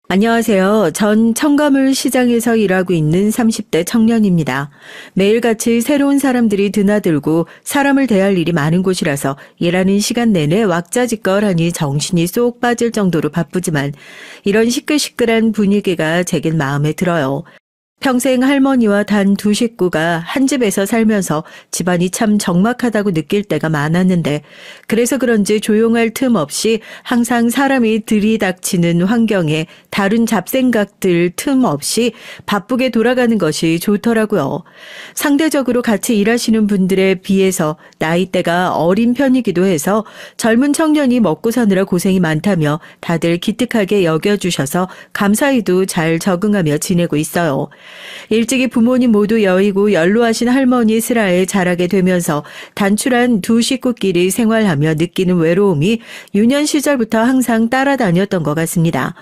안녕하세요. 전 첨가물 시장에서 일하고 있는 30대 청년입니다. 매일같이 새로운 사람들이 드나들고 사람을 대할 일이 많은 곳이라서 일하는 시간 내내 왁자지껄하니 정신이 쏙 빠질 정도로 바쁘지만 이런 시끌시끌한 분위기가 제겐 마음에 들어요. 평생 할머니와 단 두 식구가 한 집에서 살면서 집안이 참 적막하다고 느낄 때가 많았는데 그래서 그런지 조용할 틈 없이 항상 사람이 들이닥치는 환경에 다른 잡생각들 틈 없이 바쁘게 돌아가는 것이 좋더라고요. 상대적으로 같이 일하시는 분들에 비해서 나이대가 어린 편이기도 해서 젊은 청년이 먹고 사느라 고생이 많다며 다들 기특하게 여겨주셔서 감사히도 잘 적응하며 지내고 있어요. 일찍이 부모님 모두 여의고 연로하신 할머니 슬하에 자라게 되면서 단출한 두 식구끼리 생활하며 느끼는 외로움이 유년 시절부터 항상 따라다녔던 것 같습니다.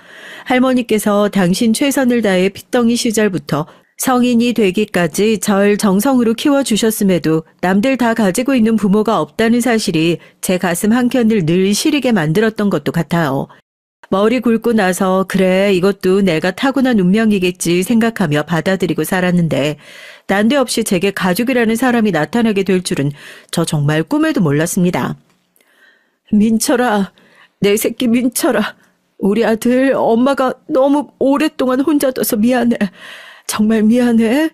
할머니께서 당신 최선을 다해 핏덩이 시절부터 성인이 되기까지 절 정성으로 키워주셨음에도 남들 다 가지고 있는 부모가 없다는 사실이 제 가슴 한켠을 늘 시리게 만들었던 것도 같아요. 머리 굵고 나서 그래 이것도 내가 타고난 운명이겠지 생각하며 받아들이고 살았는데 난데없이 제게 가족이라는 사람이 나타나게 될 줄은 저 정말 꿈에도 몰랐습니다. 민철아, 내 새끼 민철아. 우리 아들 엄마가 너무 오랫동안 혼자 둬서 미안해. 정말 미안해.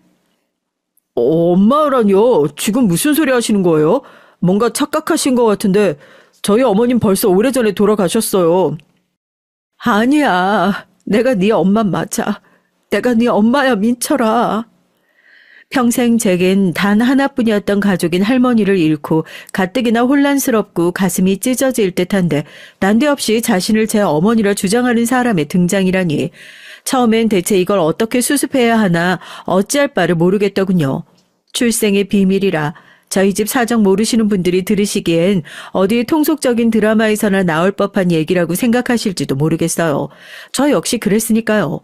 엄마라뇨? 지금 무슨 소리 하시는 거예요? 뭔가 착각하신 것 같은데 저희 어머님 벌써 오래전에 돌아가셨어요. 아니야. 내가 네 엄마 맞아. 내가 네 엄마야, 민철아. 평생 제겐 단 하나뿐이었던 가족인 할머니를 잃고 가뜩이나 혼란스럽고 가슴이 찢어질 듯한데 난데없이 자신을 제 어머니라 주장하는 사람의 등장이라니. 처음엔 대체 이걸 어떻게 수습해야 하나 어찌할 바를 모르겠더군요. 출생의 비밀이라 저희 집 사정 모르시는 분들이 들으시기엔 어디 통속적인 드라마에서나 나올 법한 얘기라고 생각하실지도 모르겠어요. 저 역시 그랬으니까요.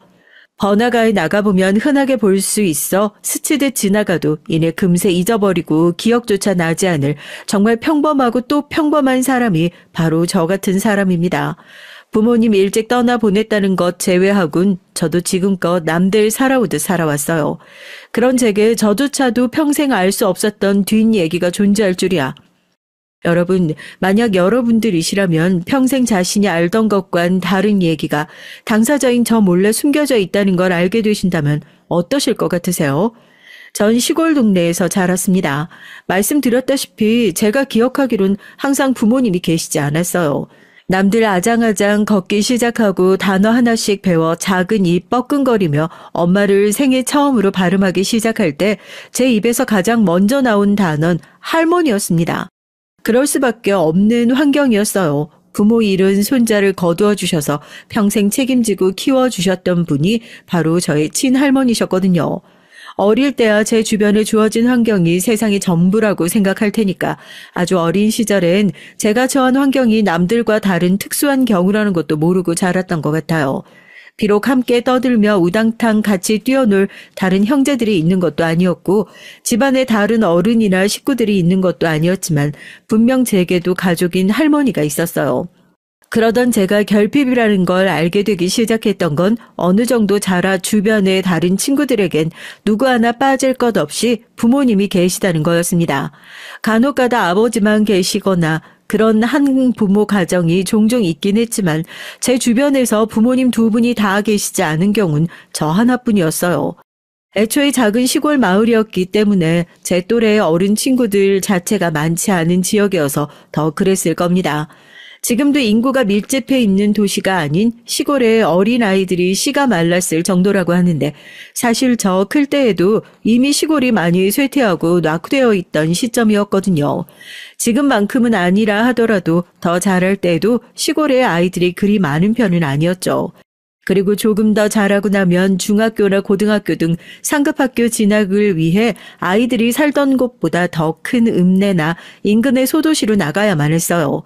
번화가에 나가보면 흔하게 볼 수 있어 스치듯 지나가도 이내 금세 잊어버리고 기억조차 나지 않을 정말 평범하고 또 평범한 사람이 바로 저 같은 사람입니다. 부모님 일찍 떠나보냈다는 것 제외하곤 저도 지금껏 남들 살아오듯 살아왔어요. 그런 제게 저조차도 평생 알 수 없었던 뒷얘기가 존재할 줄이야. 여러분, 만약 여러분들이시라면 평생 자신이 알던 것과는 다른 얘기가 당사자인 저 몰래 숨겨져 있다는 걸 알게 되신다면 어떠실 것 같으세요? 전 시골 동네에서 자랐습니다. 말씀드렸다시피 제가 기억하기론 항상 부모님이 계시지 않았어요. 남들 아장아장 걷기 시작하고 단어 하나씩 배워 작은 입 뻐끔거리며 엄마를 생애 처음으로 발음하기 시작할 때 제 입에서 가장 먼저 나온 단어는 할머니였습니다. 그럴 수밖에 없는 환경이었어요. 부모 잃은 손자를 거두어 주셔서 평생 책임지고 키워주셨던 분이 바로 저의 친할머니셨거든요. 어릴 때야 제 주변에 주어진 환경이 세상이 전부라고 생각할 테니까 아주 어린 시절엔 제가 처한 환경이 남들과 다른 특수한 경우라는 것도 모르고 자랐던 것 같아요. 비록 함께 떠들며 우당탕 같이 뛰어놀 다른 형제들이 있는 것도 아니었고 집안에 다른 어른이나 식구들이 있는 것도 아니었지만 분명 제게도 가족인 할머니가 있었어요. 그러던 제가 결핍이라는 걸 알게 되기 시작했던 건 어느 정도 자라 주변의 다른 친구들에겐 누구 하나 빠질 것 없이 부모님이 계시다는 거였습니다. 간혹가다 아버지만 계시거나 그런 한 부모 가정이 종종 있긴 했지만 제 주변에서 부모님 두 분이 다 계시지 않은 경우는 저 하나뿐이었어요. 애초에 작은 시골 마을이었기 때문에 제 또래의 어른 친구들 자체가 많지 않은 지역이어서 더 그랬을 겁니다. 지금도 인구가 밀집해 있는 도시가 아닌 시골의 어린아이들이 씨가 말랐을 정도라고 하는데 사실 저 클 때에도 이미 시골이 많이 쇠퇴하고 낙후되어 있던 시점이었거든요. 지금만큼은 아니라 하더라도 더 자랄 때에도 시골의 아이들이 그리 많은 편은 아니었죠. 그리고 조금 더 자라고 나면 중학교나 고등학교 등 상급학교 진학을 위해 아이들이 살던 곳보다 더 큰 읍내나 인근의 소도시로 나가야만 했어요.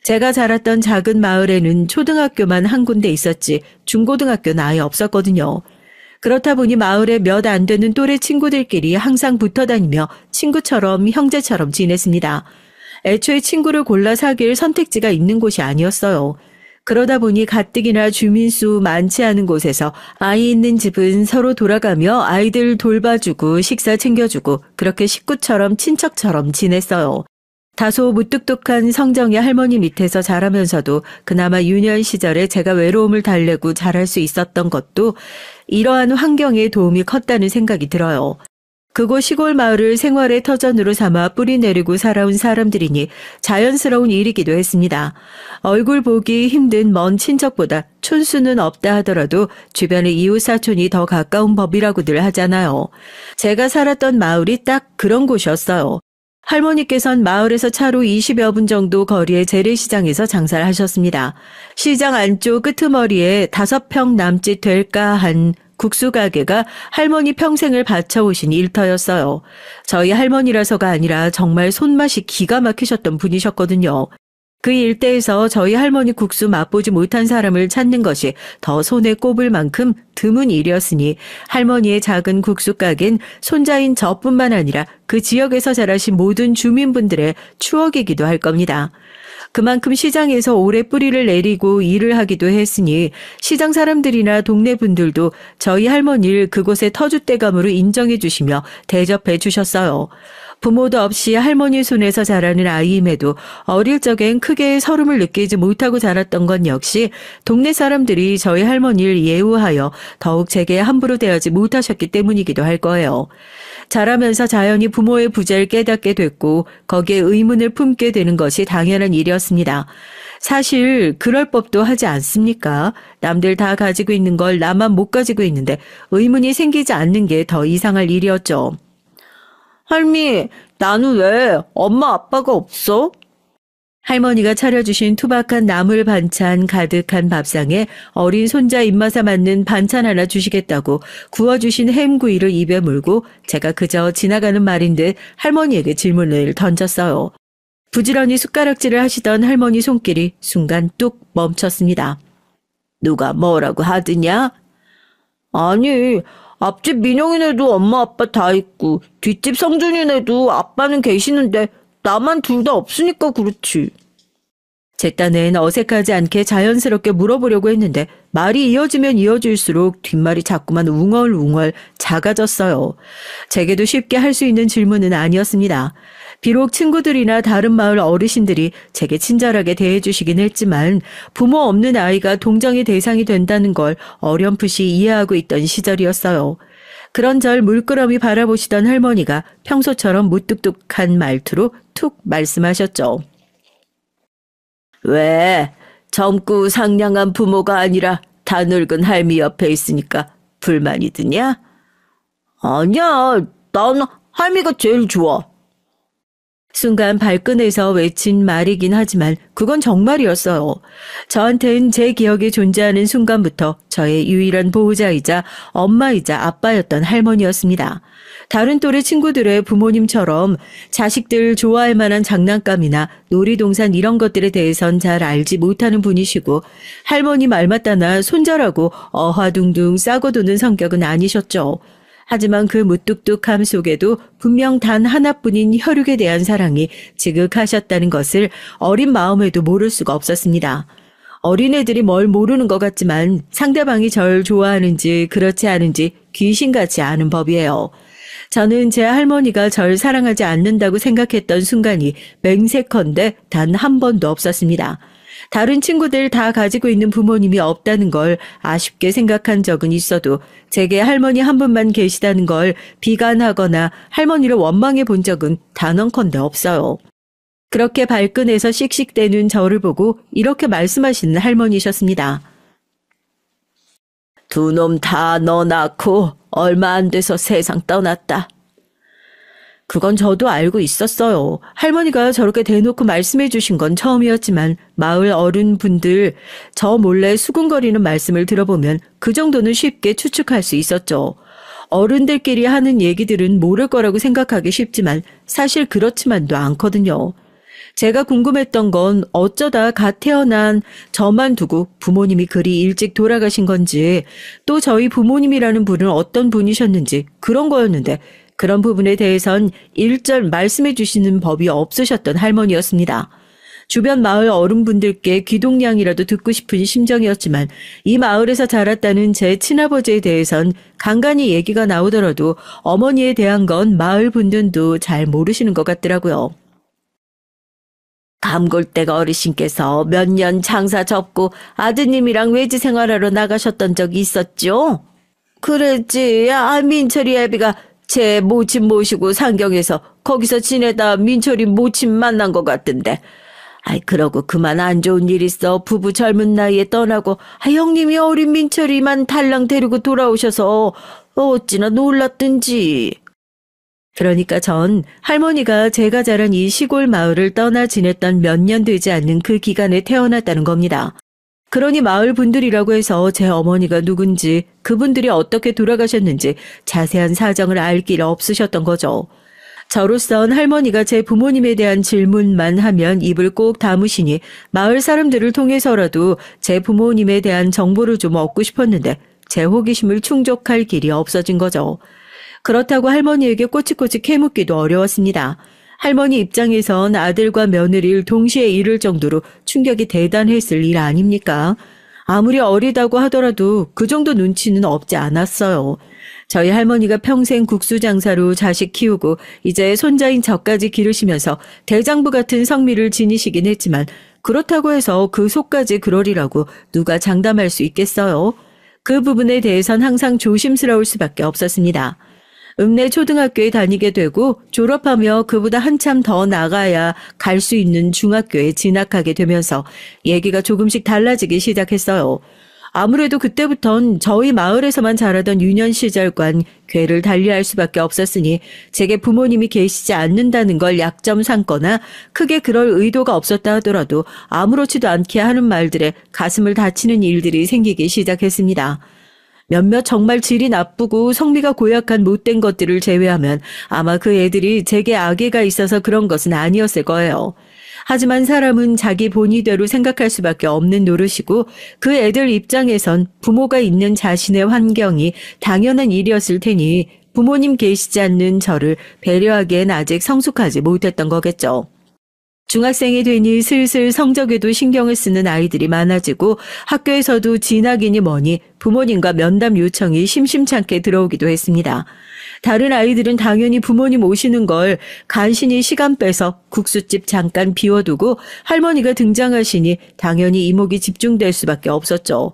제가 자랐던 작은 마을에는 초등학교만 한 군데 있었지 중고등학교는 아예 없었거든요. 그렇다 보니 마을에 몇 안 되는 또래 친구들끼리 항상 붙어 다니며 친구처럼 형제처럼 지냈습니다. 애초에 친구를 골라 사귈 선택지가 있는 곳이 아니었어요. 그러다 보니 가뜩이나 주민수 많지 않은 곳에서 아이 있는 집은 서로 돌아가며 아이들 돌봐주고 식사 챙겨주고 그렇게 식구처럼 친척처럼 지냈어요. 다소 무뚝뚝한 성정의 할머니 밑에서 자라면서도 그나마 유년 시절에 제가 외로움을 달래고 자랄 수 있었던 것도 이러한 환경의 도움이 컸다는 생각이 들어요. 그곳 시골 마을을 생활의 터전으로 삼아 뿌리 내리고 살아온 사람들이니 자연스러운 일이기도 했습니다. 얼굴 보기 힘든 먼 친척보다 촌수는 없다 하더라도 주변의 이웃 사촌이 더 가까운 법이라고들 하잖아요. 제가 살았던 마을이 딱 그런 곳이었어요. 할머니께선 마을에서 차로 20여 분 정도 거리의 재래시장에서 장사를 하셨습니다. 시장 안쪽 끄트머리에 5평 남짓 될까 한 국수 가게가 할머니 평생을 바쳐오신 일터였어요. 저희 할머니라서가 아니라 정말 손맛이 기가 막히셨던 분이셨거든요. 그 일대에서 저희 할머니 국수 맛보지 못한 사람을 찾는 것이 더 손에 꼽을 만큼 드문 일이었으니 할머니의 작은 국수 가게는 손자인 저뿐만 아니라 그 지역에서 자라신 모든 주민분들의 추억이기도 할 겁니다. 그만큼 시장에서 오래 뿌리를 내리고 일을 하기도 했으니 시장 사람들이나 동네 분들도 저희 할머니를 그곳의 터줏대감으로 인정해 주시며 대접해 주셨어요. 부모도 없이 할머니 손에서 자라는 아이임에도 어릴 적엔 크게 서름을 느끼지 못하고 자랐던 건 역시 동네 사람들이 저희 할머니를 예우하여 더욱 제게 함부로 대하지 못하셨기 때문이기도 할 거예요. 자라면서 자연히 부모의 부재를 깨닫게 됐고 거기에 의문을 품게 되는 것이 당연한 일이었습니다. 사실 그럴 법도 하지 않습니까? 남들 다 가지고 있는 걸 나만 못 가지고 있는데 의문이 생기지 않는 게 더 이상할 일이었죠. 할미, 나는 왜 엄마 아빠가 없어? 할머니가 차려주신 투박한 나물 반찬 가득한 밥상에 어린 손자 입맛에 맞는 반찬 하나 주시겠다고 구워주신 햄구이를 입에 물고 제가 그저 지나가는 말인 듯 할머니에게 질문을 던졌어요. 부지런히 숟가락질을 하시던 할머니 손길이 순간 뚝 멈췄습니다. 누가 뭐라고 하더냐? 아니, 앞집 민영이네도 엄마 아빠 다 있고 뒷집 성준이네도 아빠는 계시는데 나만 둘 다 없으니까 그렇지. 제 딴엔 어색하지 않게 자연스럽게 물어보려고 했는데 말이 이어지면 이어질수록 뒷말이 자꾸만 웅얼웅얼 작아졌어요. 제게도 쉽게 할 수 있는 질문은 아니었습니다. 비록 친구들이나 다른 마을 어르신들이 제게 친절하게 대해주시긴 했지만 부모 없는 아이가 동정의 대상이 된다는 걸 어렴풋이 이해하고 있던 시절이었어요. 그런 절 물끄러미 바라보시던 할머니가 평소처럼 무뚝뚝한 말투로 툭 말씀하셨죠. 왜? 젊고 상냥한 부모가 아니라 다 늙은 할미 옆에 있으니까 불만이 드냐? 아니야, 난 할미가 제일 좋아. 순간 발끈해서 외친 말이긴 하지만 그건 정말이었어요. 저한텐 제 기억에 존재하는 순간부터 저의 유일한 보호자이자 엄마이자 아빠였던 할머니였습니다. 다른 또래 친구들의 부모님처럼 자식들 좋아할 만한 장난감이나 놀이동산 이런 것들에 대해선 잘 알지 못하는 분이시고 할머니 말 맞다나 손자라고 어화둥둥 싸고 도는 성격은 아니셨죠. 하지만 그 무뚝뚝함 속에도 분명 단 하나뿐인 혈육에 대한 사랑이 지극하셨다는 것을 어린 마음에도 모를 수가 없었습니다. 어린애들이 뭘 모르는 것 같지만 상대방이 절 좋아하는지 그렇지 않은지 귀신같이 아는 법이에요. 저는 제 할머니가 절 사랑하지 않는다고 생각했던 순간이 맹세컨대 단 한 번도 없었습니다. 다른 친구들 다 가지고 있는 부모님이 없다는 걸 아쉽게 생각한 적은 있어도 제게 할머니 한 분만 계시다는 걸 비관하거나 할머니를 원망해 본 적은 단언컨대 없어요. 그렇게 발끈해서 씩씩대는 저를 보고 이렇게 말씀하시는 할머니셨습니다. 두 놈 다 너 낳고 얼마 안 돼서 세상 떠났다. 그건 저도 알고 있었어요. 할머니가 저렇게 대놓고 말씀해 주신 건 처음이었지만 마을 어른분들 저 몰래 수군거리는 말씀을 들어보면 그 정도는 쉽게 추측할 수 있었죠. 어른들끼리 하는 얘기들은 모를 거라고 생각하기 쉽지만 사실 그렇지만도 않거든요. 제가 궁금했던 건 어쩌다 갓 태어난 저만 두고 부모님이 그리 일찍 돌아가신 건지 또 저희 부모님이라는 분은 어떤 분이셨는지 그런 거였는데 그런 부분에 대해선 일절 말씀해 주시는 법이 없으셨던 할머니였습니다. 주변 마을 어른분들께 귀동냥이라도 듣고 싶은 심정이었지만 이 마을에서 자랐다는 제 친아버지에 대해선 간간히 얘기가 나오더라도 어머니에 대한 건 마을 분들도 잘 모르시는 것 같더라고요. 감골댁 어르신께서 몇 년 장사 접고 아드님이랑 외지 생활하러 나가셨던 적이 있었죠? 그랬지. 민철이 애비가 제 모친 모시고 상경해서 거기서 지내다 민철이 모친 만난 것 같던데. 그러고 그만 안 좋은 일 있어 부부 젊은 나이에 떠나고 형님이 어린 민철이만 달랑 데리고 돌아오셔서 어찌나 놀랐든지. 그러니까 전 할머니가 제가 자란 이 시골 마을을 떠나 지냈던 몇 년 되지 않는 그 기간에 태어났다는 겁니다. 그러니 마을 분들이라고 해서 제 어머니가 누군지 그분들이 어떻게 돌아가셨는지 자세한 사정을 알 길 없으셨던 거죠. 저로선 할머니가 제 부모님에 대한 질문만 하면 입을 꼭 다무시니 마을 사람들을 통해서라도 제 부모님에 대한 정보를 좀 얻고 싶었는데 제 호기심을 충족할 길이 없어진 거죠. 그렇다고 할머니에게 꼬치꼬치 캐묻기도 어려웠습니다. 할머니 입장에선 아들과 며느리를 동시에 잃을 정도로 충격이 대단했을 일 아닙니까? 아무리 어리다고 하더라도 그 정도 눈치는 없지 않았어요. 저희 할머니가 평생 국수 장사로 자식 키우고 이제 손자인 저까지 기르시면서 대장부 같은 성미를 지니시긴 했지만 그렇다고 해서 그 속까지 그러리라고 누가 장담할 수 있겠어요? 그 부분에 대해선 항상 조심스러울 수밖에 없었습니다. 읍내 초등학교에 다니게 되고 졸업하며 그보다 한참 더 나가야 갈 수 있는 중학교에 진학하게 되면서 얘기가 조금씩 달라지기 시작했어요. 아무래도 그때부턴 저희 마을에서만 자라던 유년 시절과는 궤를 달리할 수밖에 없었으니 제게 부모님이 계시지 않는다는 걸 약점 삼거나 크게 그럴 의도가 없었다 하더라도 아무렇지도 않게 하는 말들에 가슴을 다치는 일들이 생기기 시작했습니다. 몇몇 정말 질이 나쁘고 성미가 고약한 못된 것들을 제외하면 아마 그 애들이 제게 악의가 있어서 그런 것은 아니었을 거예요. 하지만 사람은 자기 본의대로 생각할 수밖에 없는 노릇이고 그 애들 입장에선 부모가 있는 자신의 환경이 당연한 일이었을 테니 부모님 계시지 않는 저를 배려하기엔 아직 성숙하지 못했던 거겠죠. 중학생이 되니 슬슬 성적에도 신경을 쓰는 아이들이 많아지고 학교에서도 진학이니 뭐니 부모님과 면담 요청이 심심찮게 들어오기도 했습니다. 다른 아이들은 당연히 부모님 오시는 걸 간신히 시간 빼서 국수집 잠깐 비워두고 할머니가 등장하시니 당연히 이목이 집중될 수밖에 없었죠.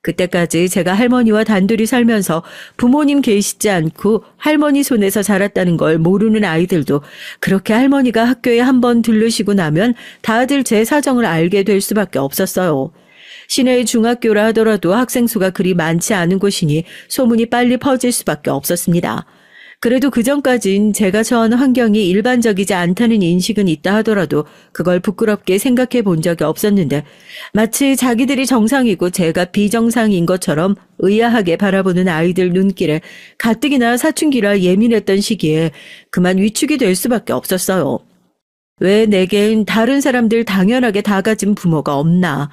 그때까지 제가 할머니와 단둘이 살면서 부모님 계시지 않고 할머니 손에서 자랐다는 걸 모르는 아이들도 그렇게 할머니가 학교에 한번 들르시고 나면 다들 제 사정을 알게 될 수밖에 없었어요. 시내의 중학교라 하더라도 학생 수가 그리 많지 않은 곳이니 소문이 빨리 퍼질 수밖에 없었습니다. 그래도 그전까진 제가 처한 환경이 일반적이지 않다는 인식은 있다 하더라도 그걸 부끄럽게 생각해 본 적이 없었는데 마치 자기들이 정상이고 제가 비정상인 것처럼 의아하게 바라보는 아이들 눈길에 가뜩이나 사춘기라 예민했던 시기에 그만 위축이 될 수밖에 없었어요. 왜 내겐 다른 사람들 당연하게 다 가진 부모가 없나?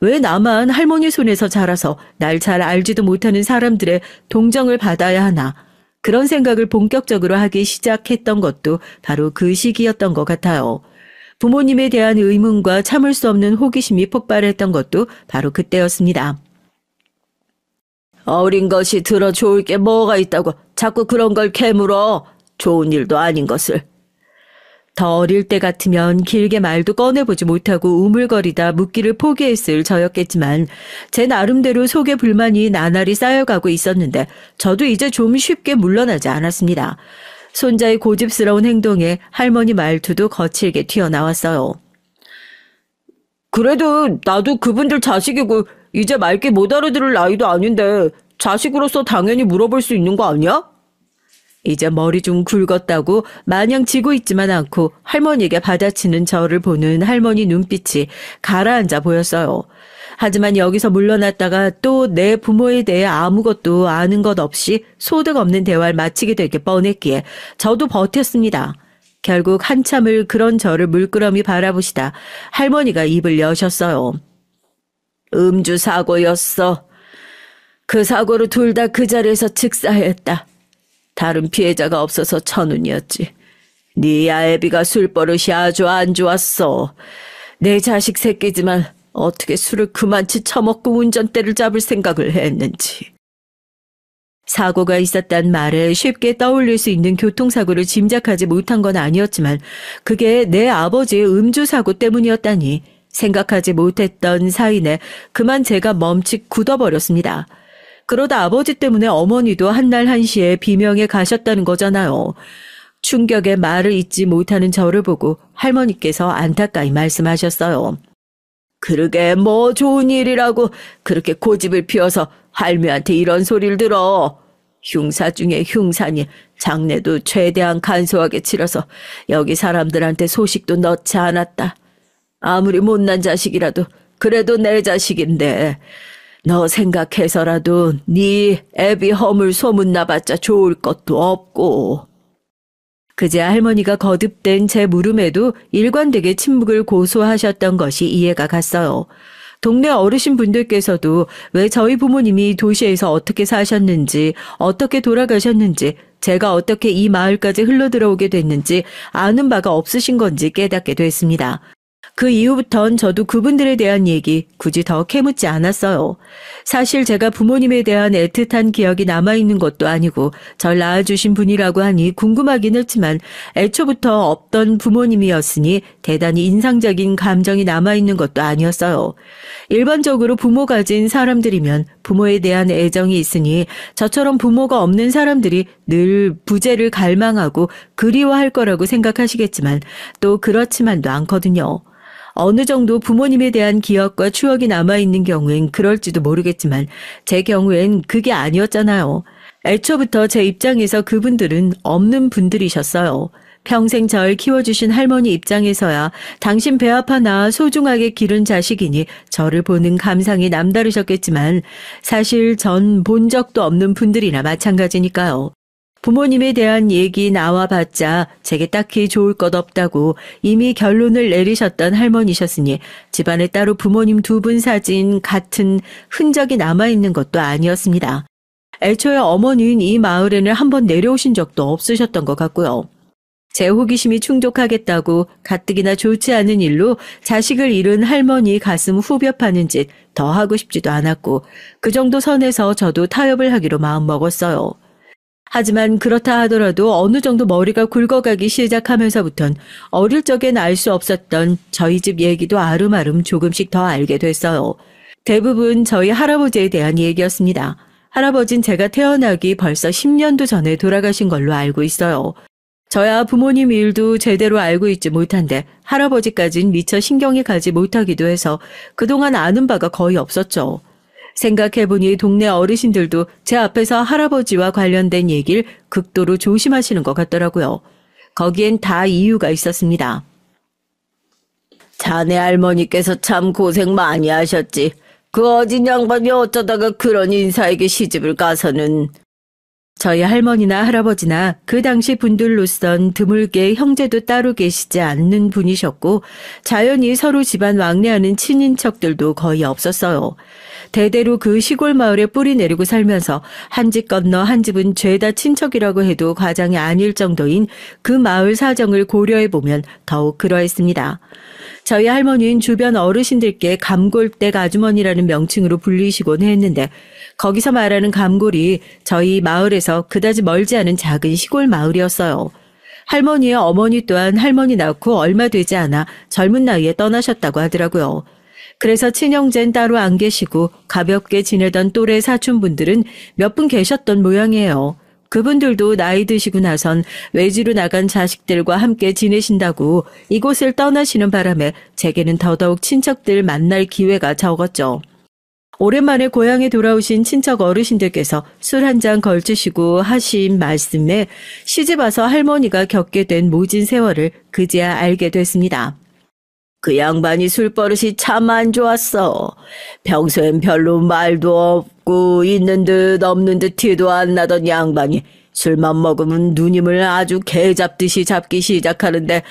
왜 나만 할머니 손에서 자라서 날 잘 알지도 못하는 사람들의 동정을 받아야 하나? 그런 생각을 본격적으로 하기 시작했던 것도 바로 그 시기였던 것 같아요. 부모님에 대한 의문과 참을 수 없는 호기심이 폭발했던 것도 바로 그때였습니다. 어린 것이 들어 좋을 게 뭐가 있다고 자꾸 그런 걸 캐물어. 좋은 일도 아닌 것을. 더 어릴 때 같으면 길게 말도 꺼내보지 못하고 우물거리다 묻기를 포기했을 저였겠지만 제 나름대로 속에 불만이 나날이 쌓여가고 있었는데 저도 이제 좀 쉽게 물러나지 않았습니다. 손자의 고집스러운 행동에 할머니 말투도 거칠게 튀어나왔어요. 그래도 나도 그분들 자식이고 이제 맑게 못 알아들을 나이도 아닌데 자식으로서 당연히 물어볼 수 있는 거 아니야? 이제 머리 좀 굵었다고 마냥 지고 있지만 않고 할머니에게 받아치는 저를 보는 할머니 눈빛이 가라앉아 보였어요. 하지만 여기서 물러났다가 또 내 부모에 대해 아무것도 아는 것 없이 소득 없는 대화를 마치게 될 게 뻔했기에 저도 버텼습니다. 결국 한참을 그런 저를 물끄러미 바라보시다 할머니가 입을 여셨어요. 음주 사고였어. 그 사고로 둘 다 그 자리에서 즉사했다. 다른 피해자가 없어서 천운이었지. 네 아애비가 술버릇이 아주 안 좋았어. 내 자식 새끼지만 어떻게 술을 그만치 처먹고 운전대를 잡을 생각을 했는지. 사고가 있었단 말에 쉽게 떠올릴 수 있는 교통사고를 짐작하지 못한 건 아니었지만 그게 내 아버지의 음주사고 때문이었다니 생각하지 못했던 사이에 그만 제가 멈칫 굳어버렸습니다. 그러다 아버지 때문에 어머니도 한날 한시에 비명에 가셨다는 거잖아요. 충격에 말을 잇지 못하는 저를 보고 할머니께서 안타까이 말씀하셨어요. 그러게 뭐 좋은 일이라고 그렇게 고집을 피워서 할미한테 이런 소리를 들어. 흉사 중에 흉사니 장례도 최대한 간소하게 치러서 여기 사람들한테 소식도 넣지 않았다. 아무리 못난 자식이라도 그래도 내 자식인데 너 생각해서라도 네 애비 허물 소문나봤자 좋을 것도 없고. 그제야 할머니가 거듭된 제 물음에도 일관되게 침묵을 고수하셨던 것이 이해가 갔어요. 동네 어르신분들께서도 왜 저희 부모님이 도시에서 어떻게 사셨는지, 어떻게 돌아가셨는지, 제가 어떻게 이 마을까지 흘러들어오게 됐는지 아는 바가 없으신 건지 깨닫게 됐습니다. 그 이후부턴 저도 그분들에 대한 얘기 굳이 더 캐묻지 않았어요. 사실 제가 부모님에 대한 애틋한 기억이 남아있는 것도 아니고 절 낳아주신 분이라고 하니 궁금하긴 했지만 애초부터 없던 부모님이었으니 대단히 인상적인 감정이 남아있는 것도 아니었어요. 일반적으로 부모 가진 사람들이면 부모에 대한 애정이 있으니 저처럼 부모가 없는 사람들이 늘 부재를 갈망하고 그리워할 거라고 생각하시겠지만 또 그렇지만도 않거든요. 어느 정도 부모님에 대한 기억과 추억이 남아있는 경우엔 그럴지도 모르겠지만 제 경우엔 그게 아니었잖아요. 애초부터 제 입장에서 그분들은 없는 분들이셨어요. 평생 절 키워주신 할머니 입장에서야 당신 배 아파 나 소중하게 기른 자식이니 저를 보는 감상이 남다르셨겠지만 사실 전 본 적도 없는 분들이나 마찬가지니까요. 부모님에 대한 얘기 나와봤자 제게 딱히 좋을 것 없다고 이미 결론을 내리셨던 할머니셨으니 집안에 따로 부모님 두 분 사진 같은 흔적이 남아있는 것도 아니었습니다. 애초에 어머니는 이 마을에는 한번 내려오신 적도 없으셨던 것 같고요. 제 호기심이 충족하겠다고 가뜩이나 좋지 않은 일로 자식을 잃은 할머니 가슴 후벼 파는 짓 더 하고 싶지도 않았고 그 정도 선에서 저도 타협을 하기로 마음먹었어요. 하지만 그렇다 하더라도 어느 정도 머리가 굵어가기 시작하면서부턴 어릴 적엔 알 수 없었던 저희 집 얘기도 아름아름 조금씩 더 알게 됐어요. 대부분 저희 할아버지에 대한 얘기였습니다. 할아버진 제가 태어나기 벌써 10년도 전에 돌아가신 걸로 알고 있어요. 저야 부모님 일도 제대로 알고 있지 못한데 할아버지까진 미처 신경이 가지 못하기도 해서 그동안 아는 바가 거의 없었죠. 생각해보니 동네 어르신들도 제 앞에서 할아버지와 관련된 얘기를 극도로 조심하시는 것 같더라고요. 거기엔 다 이유가 있었습니다. 자네 할머니께서 참 고생 많이 하셨지. 그 어진 양반이 어쩌다가 그런 인사에게 시집을 가서는. 저희 할머니나 할아버지나 그 당시 분들로선 드물게 형제도 따로 계시지 않는 분이셨고 자연히 서로 집안 왕래하는 친인척들도 거의 없었어요. 대대로 그 시골 마을에 뿌리 내리고 살면서 한 집 건너 한 집은 죄다 친척이라고 해도 과장이 아닐 정도인 그 마을 사정을 고려해보면 더욱 그러했습니다. 저희 할머니는 주변 어르신들께 감골댁 아주머니라는 명칭으로 불리시곤 했는데 거기서 말하는 감골이 저희 마을에서 그다지 멀지 않은 작은 시골 마을이었어요. 할머니의 어머니 또한 할머니 낳고 얼마 되지 않아 젊은 나이에 떠나셨다고 하더라고요. 그래서 친형제는 따로 안 계시고 가볍게 지내던 또래 사촌분들은 몇 분 계셨던 모양이에요. 그분들도 나이 드시고 나선 외지로 나간 자식들과 함께 지내신다고 이곳을 떠나시는 바람에 제게는 더더욱 친척들 만날 기회가 적었죠. 오랜만에 고향에 돌아오신 친척 어르신들께서 술 한 잔 걸치시고 하신 말씀에 시집와서 할머니가 겪게 된 모진 세월을 그제야 알게 됐습니다. 그 양반이 술버릇이 참 안 좋았어. 평소엔 별로 말도 없고 있는 듯 없는 듯 티도 안 나던 양반이 술만 먹으면 누님을 아주 개 잡듯이 잡기 시작하는데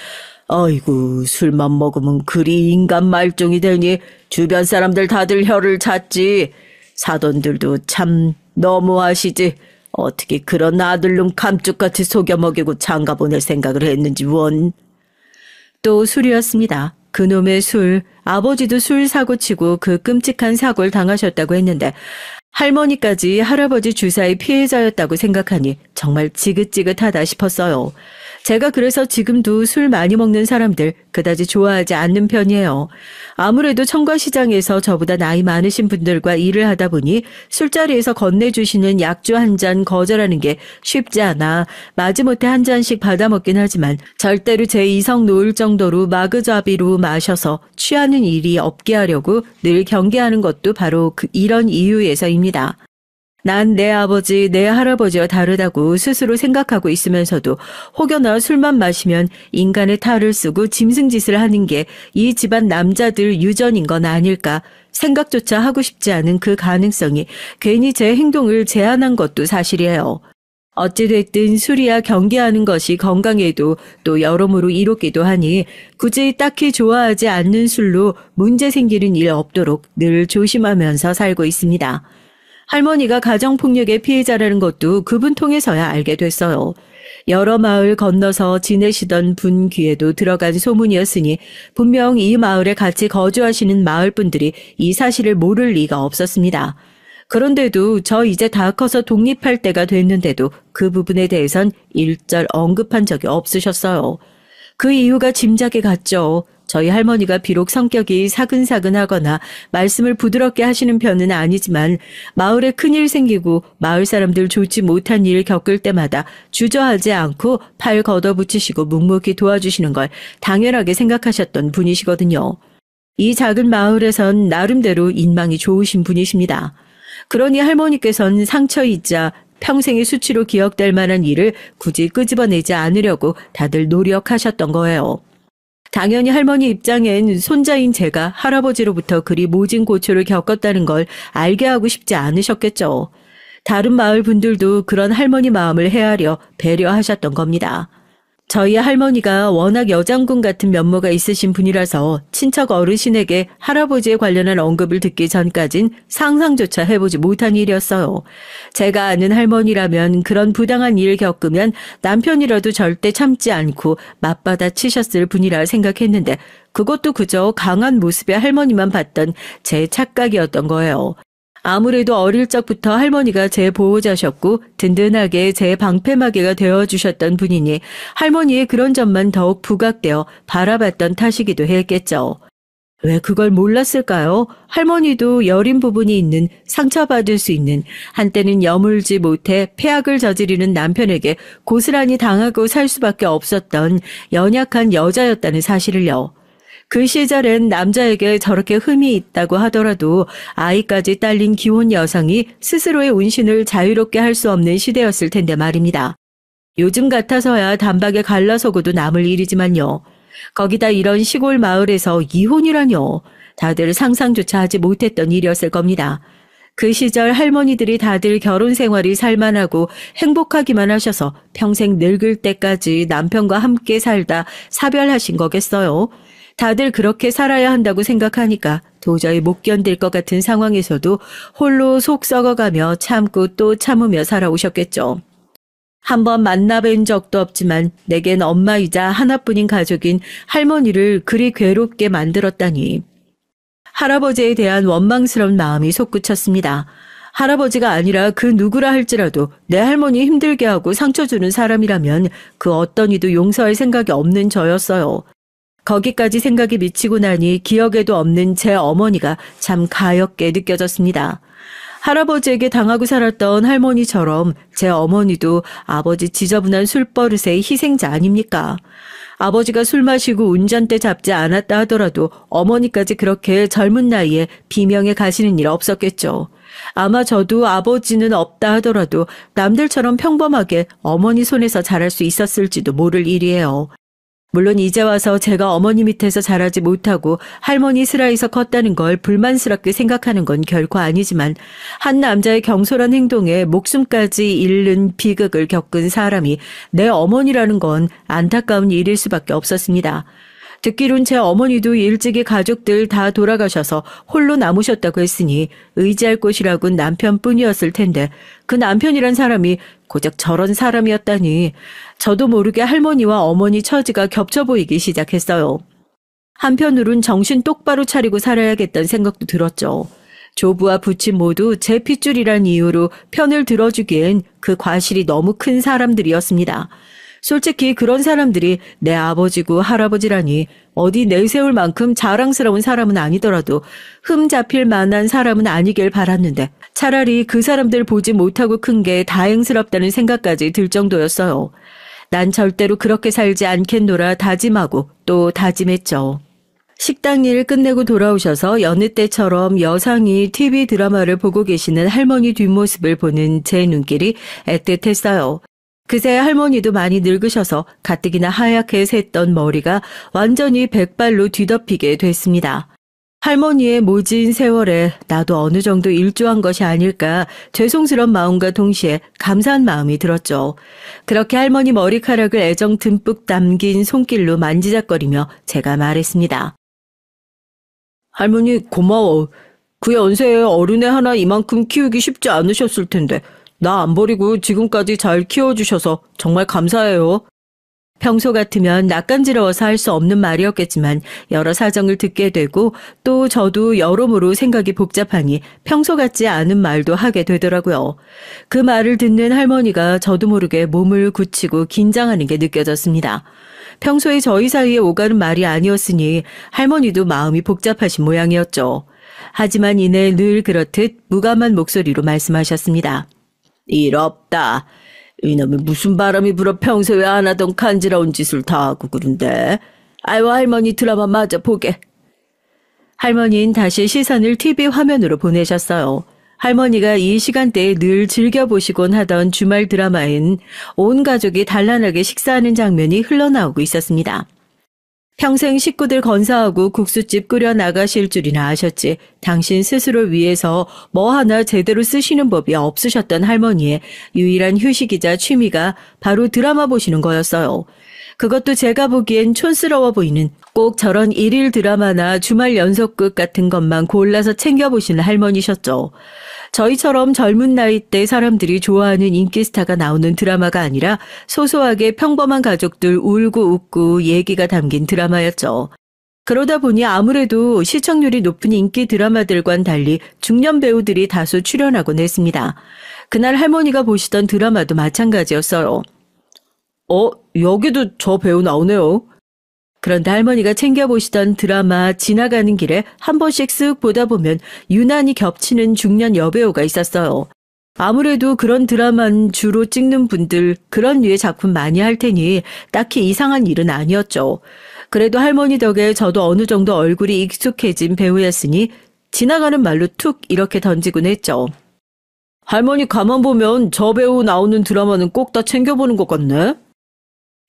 어이구 술만 먹으면 그리 인간 말종이 되니 주변 사람들 다들 혀를 찼지. 사돈들도 참 너무하시지. 어떻게 그런 아들놈 감쪽같이 속여 먹이고 장가 보낼 생각을 했는지 원. 또 술이었습니다. 그놈의 술, 아버지도 술 사고 치고 그 끔찍한 사고를 당하셨다고 했는데 할머니까지 할아버지 주사의 피해자였다고 생각하니 정말 지긋지긋하다 싶었어요. 제가 그래서 지금도 술 많이 먹는 사람들 그다지 좋아하지 않는 편이에요. 아무래도 청과시장에서 저보다 나이 많으신 분들과 일을 하다 보니 술자리에서 건네주시는 약주 한 잔 거절하는 게 쉽지 않아 마지못해 한 잔씩 받아먹긴 하지만 절대로 제 이성 놓을 정도로 마그잡이로 마셔서 취하는 일이 없게 하려고 늘 경계하는 것도 바로 이런 이유에서입니다. 난 내 아버지, 내 할아버지와 다르다고 스스로 생각하고 있으면서도 혹여나 술만 마시면 인간의 탈을 쓰고 짐승짓을 하는 게 이 집안 남자들 유전인 건 아닐까 생각조차 하고 싶지 않은 그 가능성이 괜히 제 행동을 제한한 것도 사실이에요. 어찌됐든 술이야 경계하는 것이 건강에도 또 여러모로 이롭기도 하니 굳이 딱히 좋아하지 않는 술로 문제 생기는 일 없도록 늘 조심하면서 살고 있습니다. 할머니가 가정폭력의 피해자라는 것도 그분 통해서야 알게 됐어요. 여러 마을 건너서 지내시던 분 귀에도 들어간 소문이었으니 분명 이 마을에 같이 거주하시는 마을 분들이 이 사실을 모를 리가 없었습니다. 그런데도 저 이제 다 커서 독립할 때가 됐는데도 그 부분에 대해선 일절 언급한 적이 없으셨어요. 그 이유가 짐작이 갔죠. 저희 할머니가 비록 성격이 사근사근하거나 말씀을 부드럽게 하시는 편은 아니지만 마을에 큰일 생기고 마을 사람들 좋지 못한 일 겪을 때마다 주저하지 않고 팔 걷어붙이시고 묵묵히 도와주시는 걸 당연하게 생각하셨던 분이시거든요. 이 작은 마을에선 나름대로 인망이 좋으신 분이십니다. 그러니 할머니께선 상처이자 평생의 수치로 기억될 만한 일을 굳이 끄집어내지 않으려고 다들 노력하셨던 거예요. 당연히 할머니 입장엔 손자인 제가 할아버지로부터 그리 모진 고초를 겪었다는 걸 알게 하고 싶지 않으셨겠죠. 다른 마을 분들도 그런 할머니 마음을 헤아려 배려하셨던 겁니다. 저희 할머니가 워낙 여장군 같은 면모가 있으신 분이라서 친척 어르신에게 할아버지에 관련한 언급을 듣기 전까진 상상조차 해보지 못한 일이었어요. 제가 아는 할머니라면 그런 부당한 일을 겪으면 남편이라도 절대 참지 않고 맞받아 치셨을 분이라 생각했는데 그것도 그저 강한 모습의 할머니만 봤던 제 착각이었던 거예요. 아무래도 어릴 적부터 할머니가 제 보호자셨고 든든하게 제 방패막이가 되어주셨던 분이니 할머니의 그런 점만 더욱 부각되어 바라봤던 탓이기도 했겠죠. 왜 그걸 몰랐을까요? 할머니도 여린 부분이 있는 상처받을 수 있는 한때는 여물지 못해 폐악을 저지르는 남편에게 고스란히 당하고 살 수밖에 없었던 연약한 여자였다는 사실을요. 그 시절엔 남자에게 저렇게 흠이 있다고 하더라도 아이까지 딸린 기혼 여성이 스스로의 운신을 자유롭게 할 수 없는 시대였을 텐데 말입니다. 요즘 같아서야 단박에 갈라서고도 남을 일이지만요. 거기다 이런 시골 마을에서 이혼이라뇨. 다들 상상조차 하지 못했던 일이었을 겁니다. 그 시절 할머니들이 다들 결혼 생활이 살만하고 행복하기만 하셔서 평생 늙을 때까지 남편과 함께 살다 사별하신 거겠어요. 다들 그렇게 살아야 한다고 생각하니까 도저히 못 견딜 것 같은 상황에서도 홀로 속 썩어가며 참고 또 참으며 살아오셨겠죠. 한번 만나뵌 적도 없지만 내겐 엄마이자 하나뿐인 가족인 할머니를 그리 괴롭게 만들었다니. 할아버지에 대한 원망스러운 마음이 솟구쳤습니다. 할아버지가 아니라 그 누구라 할지라도 내 할머니 힘들게 하고 상처 주는 사람이라면 그 어떤 이도 용서할 생각이 없는 저였어요. 거기까지 생각이 미치고 나니 기억에도 없는 제 어머니가 참 가엾게 느껴졌습니다. 할아버지에게 당하고 살았던 할머니처럼 제 어머니도 아버지 지저분한 술버릇의 희생자 아닙니까? 아버지가 술 마시고 운전대 잡지 않았다 하더라도 어머니까지 그렇게 젊은 나이에 비명에 가시는 일 없었겠죠. 아마 저도 아버지는 없다 하더라도 남들처럼 평범하게 어머니 손에서 자랄 수 있었을지도 모를 일이에요. 물론 이제 와서 제가 어머니 밑에서 자라지 못하고 할머니 슬하에서 컸다는 걸 불만스럽게 생각하는 건 결코 아니지만 한 남자의 경솔한 행동에 목숨까지 잃는 비극을 겪은 사람이 내 어머니라는 건 안타까운 일일 수밖에 없었습니다. 듣기론 제 어머니도 일찍이 가족들 다 돌아가셔서 홀로 남으셨다고 했으니 의지할 곳이라곤 남편뿐이었을 텐데 그 남편이란 사람이 고작 저런 사람이었다니 저도 모르게 할머니와 어머니 처지가 겹쳐 보이기 시작했어요. 한편으론 정신 똑바로 차리고 살아야겠다는 생각도 들었죠. 조부와 부친 모두 제 핏줄이란 이유로 편을 들어주기엔 그 과실이 너무 큰 사람들이었습니다. 솔직히 그런 사람들이 내 아버지고 할아버지라니 어디 내세울 만큼 자랑스러운 사람은 아니더라도 흠 잡힐 만한 사람은 아니길 바랐는데 차라리 그 사람들 보지 못하고 큰 게 다행스럽다는 생각까지 들 정도였어요. 난 절대로 그렇게 살지 않겠노라 다짐하고 또 다짐했죠. 식당 일 끝내고 돌아오셔서 여느 때처럼 여상이 TV 드라마를 보고 계시는 할머니 뒷모습을 보는 제 눈길이 애틋했어요. 그새 할머니도 많이 늙으셔서 가뜩이나 하얗게 샜던 머리가 완전히 백발로 뒤덮이게 됐습니다. 할머니의 모진 세월에 나도 어느 정도 일조한 것이 아닐까 죄송스런 마음과 동시에 감사한 마음이 들었죠. 그렇게 할머니 머리카락을 애정 듬뿍 담긴 손길로 만지작거리며 제가 말했습니다. 할머니 고마워. 그 연세에 어른애 하나 이만큼 키우기 쉽지 않으셨을 텐데 나 안 버리고 지금까지 잘 키워주셔서 정말 감사해요. 평소 같으면 낯간지러워서 할 수 없는 말이었겠지만 여러 사정을 듣게 되고 또 저도 여러모로 생각이 복잡하니 평소 같지 않은 말도 하게 되더라고요. 그 말을 듣는 할머니가 저도 모르게 몸을 굳히고 긴장하는 게 느껴졌습니다. 평소에 저희 사이에 오가는 말이 아니었으니 할머니도 마음이 복잡하신 모양이었죠. 하지만 이내 늘 그렇듯 무감한 목소리로 말씀하셨습니다. 일 없다. 이놈이 무슨 바람이 불어 평소에 안 하던 간지러운 짓을 다 하고 그런데. 아유 할머니 드라마 마저 보게. 할머니는 다시 시선을 TV 화면으로 보내셨어요. 할머니가 이 시간대에 늘 즐겨보시곤 하던 주말 드라마엔 온 가족이 단란하게 식사하는 장면이 흘러나오고 있었습니다. 평생 식구들 건사하고 국수집 끓여 나가실 줄이나 아셨지 당신 스스로 위해서 뭐 하나 제대로 쓰시는 법이 없으셨던 할머니의 유일한 휴식이자 취미가 바로 드라마 보시는 거였어요. 그것도 제가 보기엔 촌스러워 보이는 꼭 저런 일일 드라마나 주말 연속극 같은 것만 골라서 챙겨보시는 할머니셨죠. 저희처럼 젊은 나이대 사람들이 좋아하는 인기 스타가 나오는 드라마가 아니라 소소하게 평범한 가족들 울고 웃고 얘기가 담긴 드라마였죠. 그러다 보니 아무래도 시청률이 높은 인기 드라마들과는 달리 중년 배우들이 다수 출연하곤 했습니다. 그날 할머니가 보시던 드라마도 마찬가지였어요. 여기도 저 배우 나오네요. 그런데 할머니가 챙겨보시던 드라마 지나가는 길에 한 번씩 쓱 보다 보면 유난히 겹치는 중년 여배우가 있었어요. 아무래도 그런 드라마는 주로 찍는 분들 그런 류의 작품 많이 할 테니 딱히 이상한 일은 아니었죠. 그래도 할머니 덕에 저도 어느 정도 얼굴이 익숙해진 배우였으니 지나가는 말로 툭 이렇게 던지곤 했죠. 할머니 가만 보면 저 배우 나오는 드라마는 꼭 다 챙겨보는 것 같네.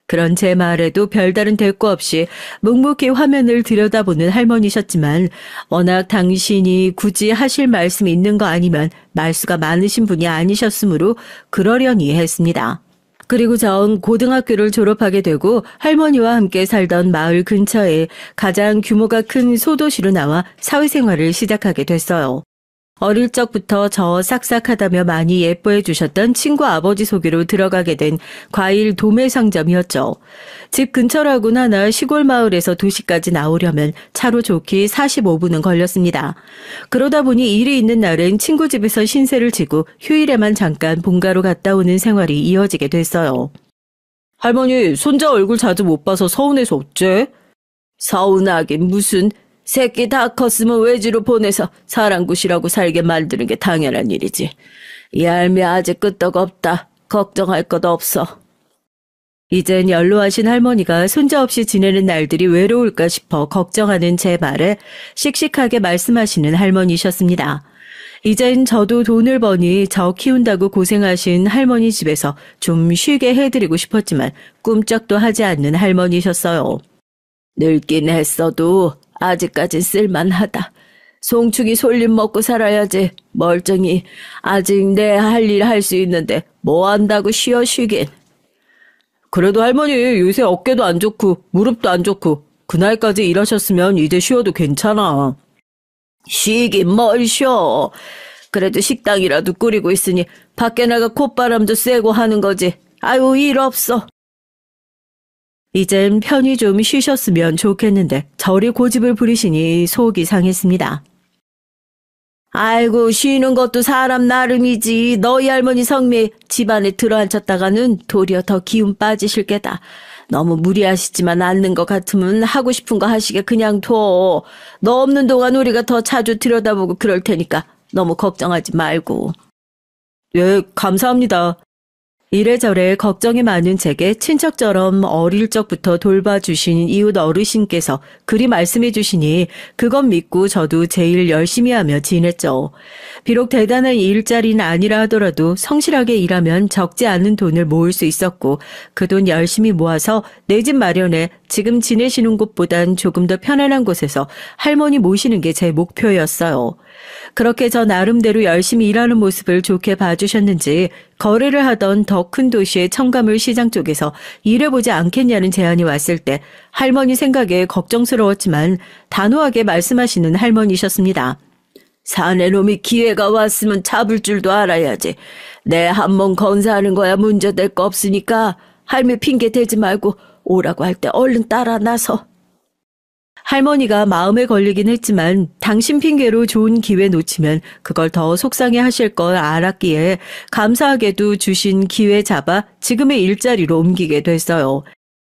그런 제 말에도 별다른 대꾸 없이 묵묵히 화면을 들여다보는 할머니셨지만 워낙 당신이 굳이 하실 말씀이 있는 거 아니면 말수가 많으신 분이 아니셨으므로 그러려니 했습니다. 그리고 전 고등학교를 졸업하게 되고 할머니와 함께 살던 마을 근처에 가장 규모가 큰 소도시로 나와 사회생활을 시작하게 됐어요. 어릴 적부터 저 싹싹하다며 많이 예뻐해 주셨던 친구 아버지 소개로 들어가게 된 과일 도매 상점이었죠. 집 근처라고는 하나 시골 마을에서 도시까지 나오려면 차로 좋기 45분은 걸렸습니다. 그러다 보니 일이 있는 날엔 친구 집에서 신세를 지고 휴일에만 잠깐 본가로 갔다 오는 생활이 이어지게 됐어요. 할머니 손자 얼굴 자주 못 봐서 서운해서 어째? 서운하긴 무슨... 새끼 다 컸으면 외지로 보내서 사랑굿이라고 살게 만드는 게 당연한 일이지. 이 할매 아직 끄떡 없다. 걱정할 것 없어. 이젠 연로하신 할머니가 손자 없이 지내는 날들이 외로울까 싶어 걱정하는 제 말에 씩씩하게 말씀하시는 할머니셨습니다. 이젠 저도 돈을 버니 저 키운다고 고생하신 할머니 집에서 좀 쉬게 해드리고 싶었지만 꿈쩍도 하지 않는 할머니셨어요. 늙긴 했어도 아직까진 쓸만하다. 송충이 솔림 먹고 살아야지. 멀쩡히 아직 내 할 일 할 수 있는데 뭐 한다고 쉬긴. 그래도 할머니 요새 어깨도 안 좋고 무릎도 안 좋고 그 나이까지 일하셨으면 이제 쉬어도 괜찮아. 쉬긴 뭘 쉬어. 그래도 식당이라도 꾸리고 있으니 밖에 나가 콧바람도 쐬고 하는 거지. 아유 일 없어. 이젠 편히 좀 쉬셨으면 좋겠는데 저리 고집을 부리시니 속이 상했습니다. 아이고, 쉬는 것도 사람 나름이지. 너희 할머니 성미에 집안에 들어앉혔다가는 도리어 더 기운 빠지실 게다. 너무 무리하시지만 않는 것 같으면 하고 싶은 거 하시게 그냥 둬. 너 없는 동안 우리가 더 자주 들여다보고 그럴 테니까 너무 걱정하지 말고. 예, 감사합니다. 이래저래 걱정이 많은 제게 친척처럼 어릴 적부터 돌봐주신 이웃 어르신께서 그리 말씀해 주시니 그것 믿고 저도 제일 열심히 하며 지냈죠. 비록 대단한 일자리는 아니라 하더라도 성실하게 일하면 적지 않은 돈을 모을 수 있었고 그 돈 열심히 모아서 내 집 마련에 지금 지내시는 곳보단 조금 더 편안한 곳에서 할머니 모시는 게 제 목표였어요. 그렇게 저 나름대로 열심히 일하는 모습을 좋게 봐주셨는지 거래를 하던 더 큰 도시의 청가물 시장 쪽에서 일해보지 않겠냐는 제안이 왔을 때 할머니 생각에 걱정스러웠지만 단호하게 말씀하시는 할머니셨습니다. 사내놈이 기회가 왔으면 잡을 줄도 알아야지. 내 한 몸 건사하는 거야 문제될 거 없으니까 할미 핑계 대지 말고 오라고 할 때 얼른 따라 나서. 할머니가 마음에 걸리긴 했지만 당신 핑계로 좋은 기회 놓치면 그걸 더 속상해 하실 걸 알았기에 감사하게도 주신 기회 잡아 지금의 일자리로 옮기게 됐어요.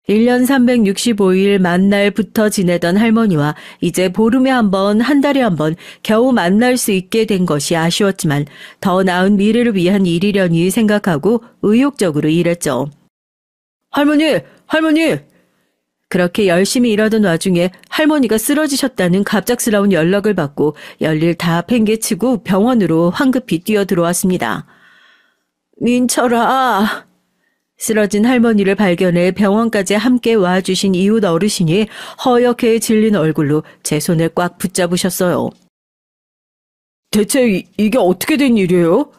1년 365일 만날부터 지내던 할머니와 이제 보름에 한 번, 한 달에 한 번 겨우 만날 수 있게 된 것이 아쉬웠지만 더 나은 미래를 위한 일이려니 생각하고 의욕적으로 일했죠. 할머니! 그렇게 열심히 일하던 와중에 할머니가 쓰러지셨다는 갑작스러운 연락을 받고 열일 다 팽개치고 병원으로 황급히 뛰어들어왔습니다. 민철아! 쓰러진 할머니를 발견해 병원까지 함께 와주신 이웃 어르신이 허옇게 질린 얼굴로 제 손을 꽉 붙잡으셨어요. 대체 이게 어떻게 된 일이에요?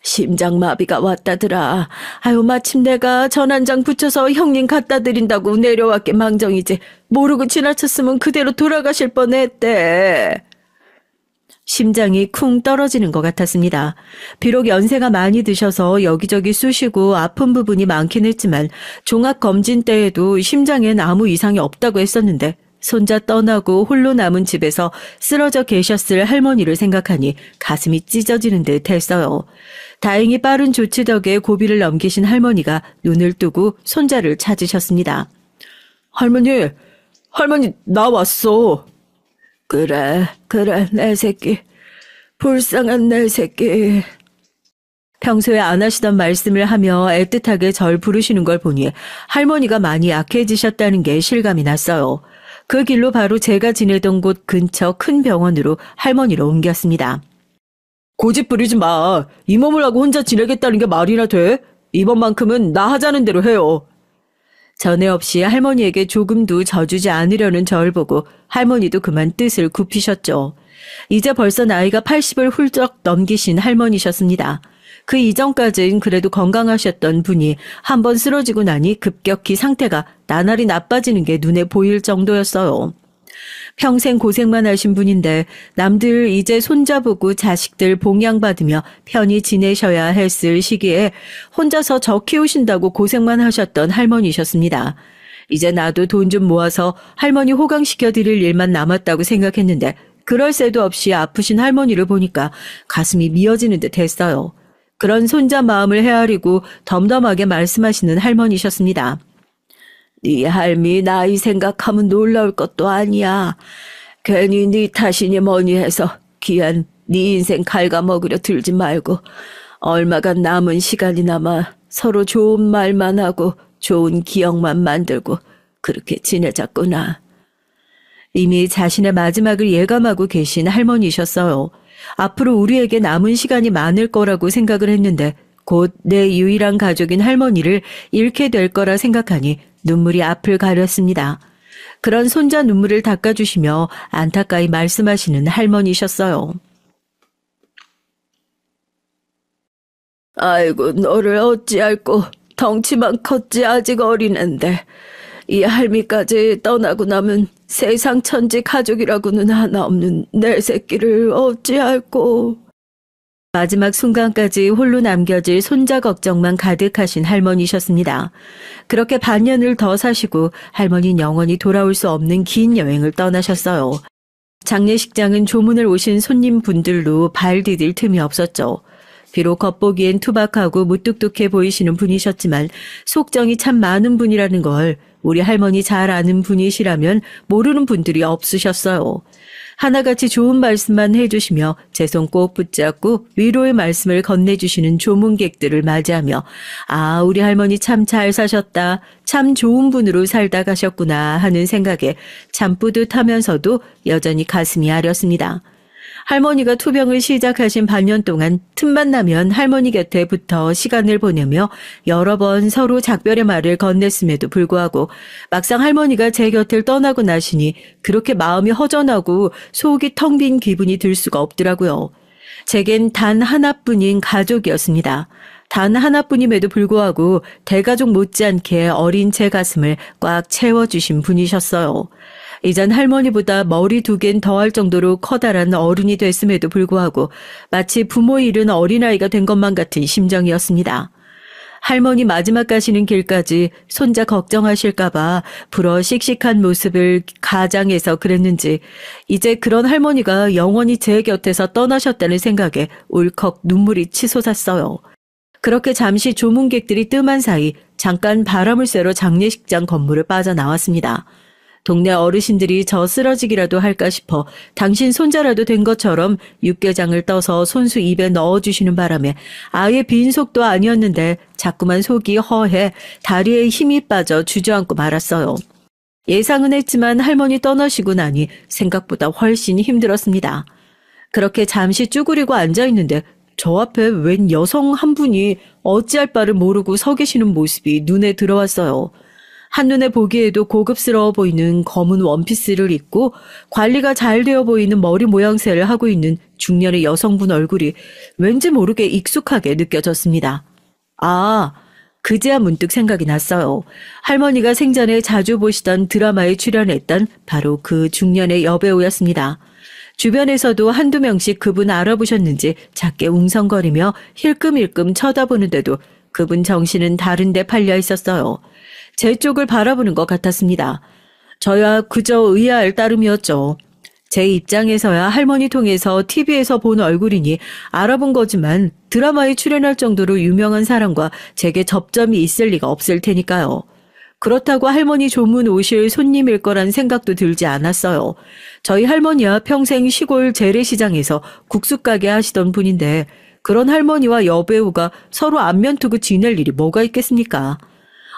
심장마비가 왔다더라. 아유, 마침 내가 전환장 붙여서 형님 갖다 드린다고 내려왔게 망정이지. 모르고 지나쳤으면 그대로 돌아가실 뻔했대. 심장이 쿵 떨어지는 것 같았습니다. 비록 연세가 많이 드셔서 여기저기 쑤시고 아픈 부분이 많긴 했지만 종합검진 때에도 심장엔 아무 이상이 없다고 했었는데 손자 떠나고 홀로 남은 집에서 쓰러져 계셨을 할머니를 생각하니 가슴이 찢어지는 듯 했어요. 다행히 빠른 조치 덕에 고비를 넘기신 할머니가 눈을 뜨고 손자를 찾으셨습니다. 할머니, 나 왔어. 그래, 내 새끼. 불쌍한 내 새끼. 평소에 안 하시던 말씀을 하며 애틋하게 절 부르시는 걸 보니 할머니가 많이 약해지셨다는 게 실감이 났어요. 그 길로 바로 제가 지내던 곳 근처 큰 병원으로 할머니를 옮겼습니다. 고집 부리지 마. 이 몸을 하고 혼자 지내겠다는 게 말이나 돼? 이번만큼은 나 하자는 대로 해요. 전에 없이 할머니에게 조금도 져주지 않으려는 저를 보고 할머니도 그만 뜻을 굽히셨죠. 이제 벌써 나이가 80을 훌쩍 넘기신 할머니셨습니다. 그 이전까진 그래도 건강하셨던 분이 한번 쓰러지고 나니 급격히 상태가 나날이 나빠지는 게 눈에 보일 정도였어요. 평생 고생만 하신 분인데 남들 이제 손자보고 자식들 봉양받으며 편히 지내셔야 했을 시기에 혼자서 저 키우신다고 고생만 하셨던 할머니셨습니다. 이제 나도 돈 좀 모아서 할머니 호강시켜드릴 일만 남았다고 생각했는데 그럴 새도 없이 아프신 할머니를 보니까 가슴이 미어지는 듯 했어요. 그런 손자 마음을 헤아리고 덤덤하게 말씀하시는 할머니셨습니다. 네 할미 나이 생각하면 놀라울 것도 아니야. 괜히 네 탓이니 뭐니 해서 귀한 네 인생 갉아먹으려 들지 말고 얼마간 남은 시간이 남아 서로 좋은 말만 하고 좋은 기억만 만들고 그렇게 지내자꾸나. 이미 자신의 마지막을 예감하고 계신 할머니셨어요. 앞으로 우리에게 남은 시간이 많을 거라고 생각을 했는데 곧 내 유일한 가족인 할머니를 잃게 될 거라 생각하니 눈물이 앞을 가렸습니다. 그런 손자 눈물을 닦아주시며 안타까이 말씀하시는 할머니셨어요. 아이고 너를 어찌할꼬 덩치만 컸지 아직 어리는데 이 할미까지 떠나고 나면 세상 천지 가족이라고는 하나 없는 내 새끼를 어찌할꼬. 마지막 순간까지 홀로 남겨질 손자 걱정만 가득하신 할머니셨습니다. 그렇게 반년을 더 사시고 할머니는 영원히 돌아올 수 없는 긴 여행을 떠나셨어요. 장례식장은 조문을 오신 손님분들로 발 디딜 틈이 없었죠. 비록 겉보기엔 투박하고 무뚝뚝해 보이시는 분이셨지만 속정이 참 많은 분이라는 걸 우리 할머니 잘 아는 분이시라면 모르는 분들이 없으셨어요. 하나같이 좋은 말씀만 해주시며 제 손 꼭 붙잡고 위로의 말씀을 건네주시는 조문객들을 맞이하며 아, 우리 할머니 참 잘 사셨다, 참 좋은 분으로 살다 가셨구나 하는 생각에 참 뿌듯하면서도 여전히 가슴이 아렸습니다. 할머니가 투병을 시작하신 반년 동안 틈만 나면 할머니 곁에 붙어 시간을 보내며 여러 번 서로 작별의 말을 건넸음에도 불구하고 막상 할머니가 제 곁을 떠나고 나시니 그렇게 마음이 허전하고 속이 텅 빈 기분이 들 수가 없더라고요. 제겐 단 하나뿐인 가족이었습니다. 단 하나뿐임에도 불구하고 대가족 못지않게 어린 제 가슴을 꽉 채워주신 분이셨어요. 이젠 할머니보다 머리 2개는 더할 정도로 커다란 어른이 됐음에도 불구하고 마치 부모 잃은 어린아이가 된 것만 같은 심정이었습니다. 할머니 마지막 가시는 길까지 손자 걱정하실까봐 불어 씩씩한 모습을 가장해서 그랬는지 이제 그런 할머니가 영원히 제 곁에서 떠나셨다는 생각에 울컥 눈물이 치솟았어요. 그렇게 잠시 조문객들이 뜸한 사이 잠깐 바람을 쐬러 장례식장 건물을 빠져나왔습니다. 동네 어르신들이 저 쓰러지기라도 할까 싶어 당신 손자라도 된 것처럼 육개장을 떠서 손수 입에 넣어주시는 바람에 아예 빈속도 아니었는데 자꾸만 속이 허해 다리에 힘이 빠져 주저앉고 말았어요. 예상은 했지만 할머니 떠나시고 나니 생각보다 훨씬 힘들었습니다. 그렇게 잠시 쭈그리고 앉아있는데 저 앞에 웬 여성 한 분이 어찌할 바를 모르고 서 계시는 모습이 눈에 들어왔어요. 한눈에 보기에도 고급스러워 보이는 검은 원피스를 입고 관리가 잘 되어 보이는 머리 모양새를 하고 있는 중년의 여성분 얼굴이 왠지 모르게 익숙하게 느껴졌습니다. 아, 그제야 문득 생각이 났어요. 할머니가 생전에 자주 보시던 드라마에 출연했던 바로 그 중년의 여배우였습니다. 주변에서도 한두 명씩 그분 알아보셨는지 작게 웅성거리며 힐끔힐끔 쳐다보는데도 그분 정신은 다른 데 팔려 있었어요. 제 쪽을 바라보는 것 같았습니다. 저야 그저 의아할 따름이었죠. 제 입장에서야 할머니 통해서 TV에서 본 얼굴이니 알아본 거지만 드라마에 출연할 정도로 유명한 사람과 제게 접점이 있을 리가 없을 테니까요. 그렇다고 할머니 조문 오실 손님일 거란 생각도 들지 않았어요. 저희 할머니야 평생 시골 재래시장에서 국수가게 하시던 분인데 그런 할머니와 여배우가 서로 안면 두고 지낼 일이 뭐가 있겠습니까?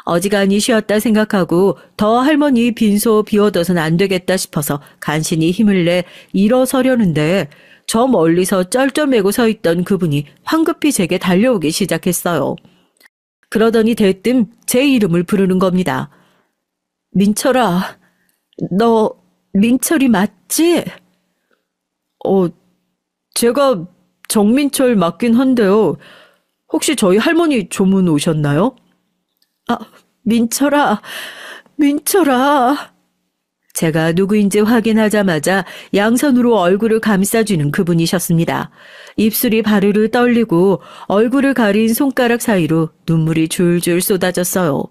어지간히 쉬었다 생각하고 더 할머니 빈소 비워둬선 안 되겠다 싶어서 간신히 힘을 내 일어서려는데 저 멀리서 쩔쩔매고 서 있던 그분이 황급히 제게 달려오기 시작했어요. 그러더니 대뜸 제 이름을 부르는 겁니다. 민철아, 너 민철이 맞지? 제가 정민철 맞긴 한데요. 혹시 저희 할머니 조문 오셨나요? 아, 민철아, 민철아. 제가 누구인지 확인하자마자 양손으로 얼굴을 감싸주는 그분이셨습니다. 입술이 바르르 떨리고 얼굴을 가린 손가락 사이로 눈물이 줄줄 쏟아졌어요.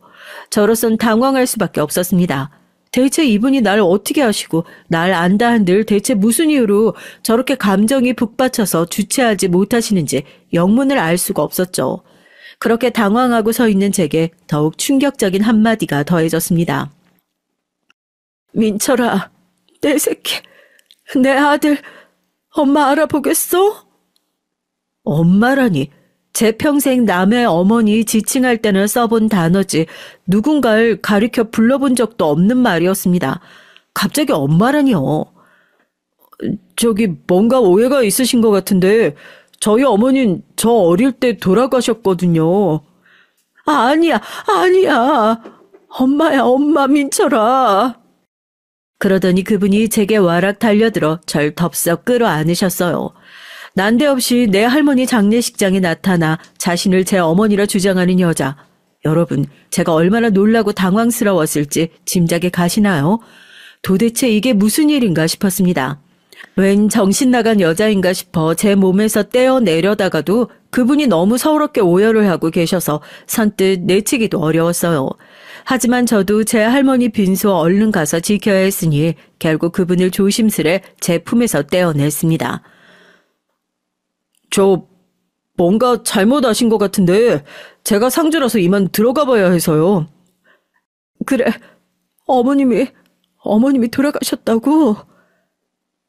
저로선 당황할 수밖에 없었습니다. 대체 이분이 날 어떻게 아시고 날 안다 한들 대체 무슨 이유로 저렇게 감정이 북받쳐서 주체하지 못하시는지 영문을 알 수가 없었죠. 그렇게 당황하고 서 있는 제게 더욱 충격적인 한마디가 더해졌습니다. 민철아, 내 새끼, 내 아들, 엄마 알아보겠어? 엄마라니, 제 평생 남의 어머니 지칭할 때는 써본 단어지 누군가를 가리켜 불러본 적도 없는 말이었습니다. 갑자기 엄마라니요. 저기 뭔가 오해가 있으신 것 같은데 저희 어머니는 저 어릴 때 돌아가셨거든요. 아니야. 엄마야, 엄마 민철아. 그러더니 그분이 제게 와락 달려들어 절 덥석 끌어안으셨어요. 난데없이 내 할머니 장례식장에 나타나 자신을 제 어머니라 주장하는 여자. 여러분, 제가 얼마나 놀라고 당황스러웠을지 짐작이 가시나요? 도대체 이게 무슨 일인가 싶었습니다. 웬 정신 나간 여자인가 싶어 제 몸에서 떼어내려다가도 그분이 너무 서럽게 오열을 하고 계셔서 선뜻 내치기도 어려웠어요. 하지만 저도 제 할머니 빈소 얼른 가서 지켜야 했으니 결국 그분을 조심스레 제 품에서 떼어냈습니다. 저 뭔가 잘못하신 것 같은데 제가 상주라서 이만 들어가 봐야 해서요. 그래, 어머님이 돌아가셨다고?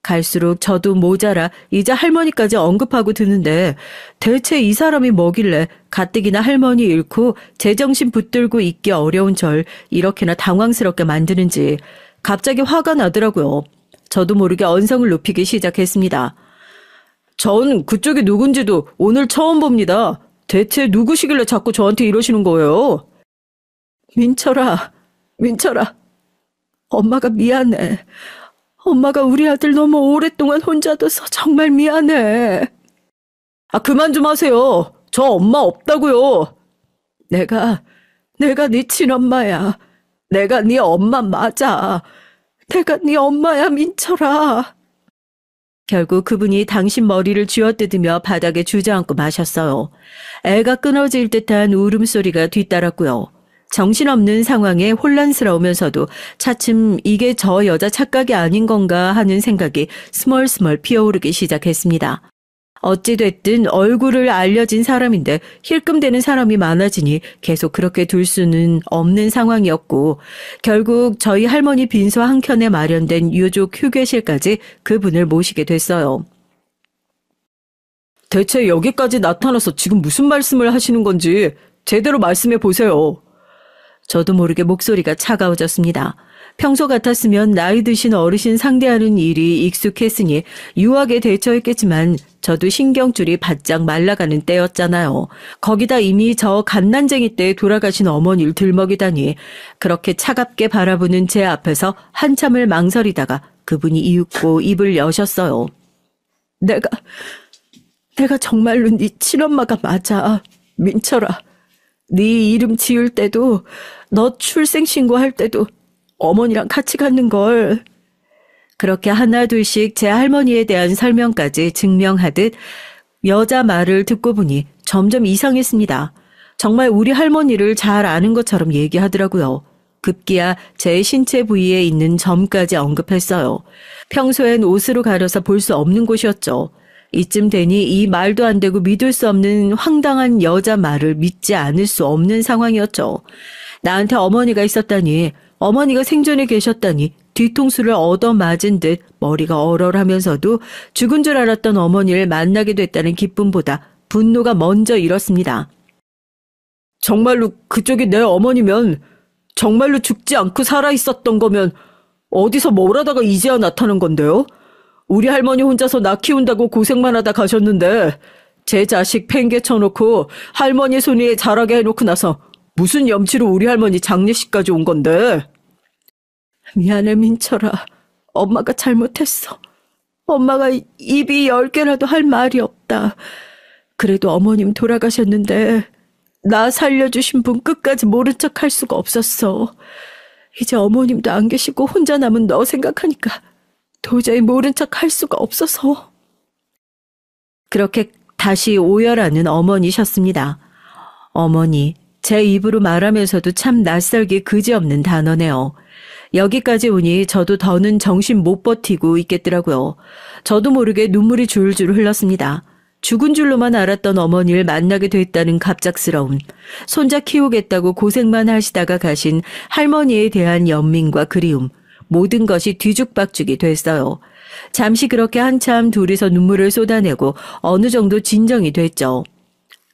갈수록 저도 모자라 이제 할머니까지 언급하고 드는데 대체 이 사람이 뭐길래 가뜩이나 할머니 잃고 제정신 붙들고 있기 어려운 절 이렇게나 당황스럽게 만드는지 갑자기 화가 나더라고요. 저도 모르게 언성을 높이기 시작했습니다. 전 그쪽이 누군지도 오늘 처음 봅니다. 대체 누구시길래 자꾸 저한테 이러시는 거예요? 민철아, 엄마가 미안해. 엄마가 우리 아들 너무 오랫동안 혼자 둬서 정말 미안해. 아, 그만 좀 하세요. 저 엄마 없다고요. 내가 네 친엄마야. 내가 네 엄마 맞아. 내가 네 엄마야, 민철아. 결국 그분이 당신 머리를 쥐어뜯으며 바닥에 주저앉고 마셨어요. 애가 끊어질 듯한 울음소리가 뒤따랐고요. 정신없는 상황에 혼란스러우면서도 차츰 이게 저 여자 착각이 아닌 건가 하는 생각이 스멀스멀 피어오르기 시작했습니다. 어찌됐든 얼굴을 알려진 사람인데 힐끔대는 사람이 많아지니 계속 그렇게 둘 수는 없는 상황이었고 결국 저희 할머니 빈소 한켠에 마련된 유족 휴게실까지 그분을 모시게 됐어요. 대체 여기까지 나타나서 지금 무슨 말씀을 하시는 건지 제대로 말씀해 보세요. 저도 모르게 목소리가 차가워졌습니다. 평소 같았으면 나이 드신 어르신 상대하는 일이 익숙했으니 유하게 대처했겠지만 저도 신경줄이 바짝 말라가는 때였잖아요. 거기다 이미 저 갓난쟁이 때 돌아가신 어머니를 들먹이다니 그렇게 차갑게 바라보는 제 앞에서 한참을 망설이다가 그분이 이윽고 입을 여셨어요. 내가 정말로 네 친엄마가 맞아. 민철아. 네 이름 지을 때도 너 출생신고할 때도 어머니랑 같이 갔는걸. 그렇게 하나둘씩 제 할머니에 대한 설명까지 증명하듯 여자 말을 듣고 보니 점점 이상했습니다. 정말 우리 할머니를 잘 아는 것처럼 얘기하더라고요. 급기야 제 신체 부위에 있는 점까지 언급했어요. 평소엔 옷으로 가려서 볼 수 없는 곳이었죠. 이쯤 되니 이 말도 안 되고 믿을 수 없는 황당한 여자 말을 믿지 않을 수 없는 상황이었죠. 나한테 어머니가 있었다니, 어머니가 생전에 계셨다니 뒤통수를 얻어맞은 듯 머리가 얼얼하면서도 죽은 줄 알았던 어머니를 만나게 됐다는 기쁨보다 분노가 먼저 일었습니다. 정말로 그쪽이 내 어머니면, 정말로 죽지 않고 살아있었던 거면 어디서 뭘 하다가 이제야 나타난 건데요? 우리 할머니 혼자서 나 키운다고 고생만 하다 가셨는데 제 자식 팽개쳐놓고 할머니 손위에 자라게 해놓고 나서 무슨 염치로 우리 할머니 장례식까지 온 건데. 미안해 민철아. 엄마가 잘못했어. 엄마가 입이 10개라도 할 말이 없다. 그래도 어머님 돌아가셨는데 나 살려주신 분 끝까지 모른 척 할 수가 없었어. 이제 어머님도 안 계시고 혼자 남은 너 생각하니까 도저히 모른 척 할 수가 없어서. 그렇게 다시 오열하는 어머니셨습니다. 어머니, 제 입으로 말하면서도 참 낯설기 그지없는 단어네요. 여기까지 오니 저도 더는 정신 못 버티고 있겠더라고요. 저도 모르게 눈물이 줄줄 흘렀습니다. 죽은 줄로만 알았던 어머니를 만나게 됐다는 갑작스러움, 손자 키우겠다고 고생만 하시다가 가신 할머니에 대한 연민과 그리움, 모든 것이 뒤죽박죽이 됐어요. 잠시 그렇게 한참 둘이서 눈물을 쏟아내고 어느 정도 진정이 됐죠.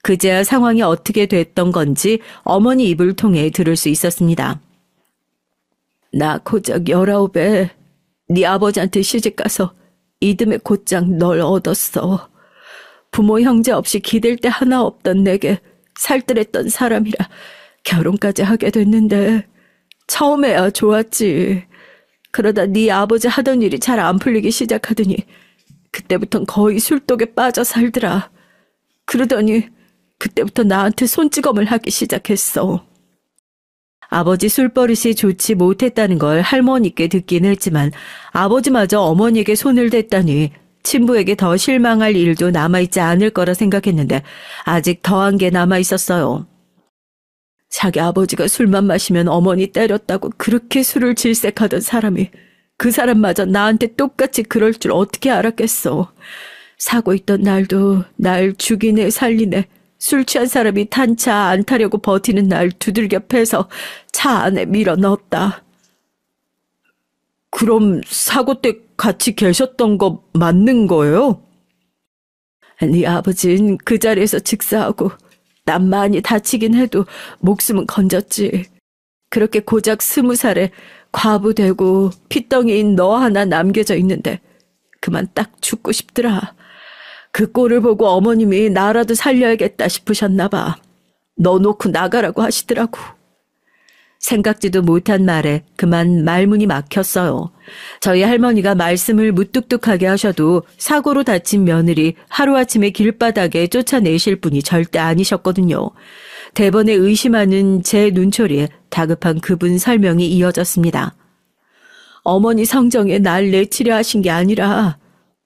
그제야 상황이 어떻게 됐던 건지 어머니 입을 통해 들을 수 있었습니다. 나 고작 19에 네 아버지한테 시집가서 이듬해 곧장 널 얻었어. 부모 형제 없이 기댈 데 하나 없던 내게 살뜰했던 사람이라 결혼까지 하게 됐는데 처음에야 좋았지. 그러다 네 아버지 하던 일이 잘 안 풀리기 시작하더니 그때부턴 거의 술독에 빠져 살더라. 그러더니 그때부터 나한테 손찌검을 하기 시작했어. 아버지 술버릇이 좋지 못했다는 걸 할머니께 듣긴 했지만 아버지마저 어머니에게 손을 댔다니 친부에게 더 실망할 일도 남아있지 않을 거라 생각했는데 아직 더한 게 남아있었어요. 자기 아버지가 술만 마시면 어머니 때렸다고 그렇게 술을 질색하던 사람이 그 사람마저 나한테 똑같이 그럴 줄 어떻게 알았겠어. 사고 있던 날도 날 죽이네 살리네 술 취한 사람이 탄 차 안 타려고 버티는 날 두들겨 패서 차 안에 밀어 넣었다. 그럼 사고 때 같이 계셨던 거 맞는 거예요? 네 아버진 그 자리에서 즉사하고 난 많이 다치긴 해도 목숨은 건졌지. 그렇게 고작 20살에 과부 되고 핏덩이인 너 하나 남겨져 있는데 그만 딱 죽고 싶더라. 그 꼴을 보고 어머님이 나라도 살려야겠다 싶으셨나 봐. 너 놓고 나가라고 하시더라고. 생각지도 못한 말에 그만 말문이 막혔어요. 저희 할머니가 말씀을 무뚝뚝하게 하셔도 사고로 다친 며느리 하루아침에 길바닥에 쫓아내실 분이 절대 아니셨거든요. 대번에 의심하는 제 눈초리에 다급한 그분 설명이 이어졌습니다. 어머니 성정에 날 내치려 하신 게 아니라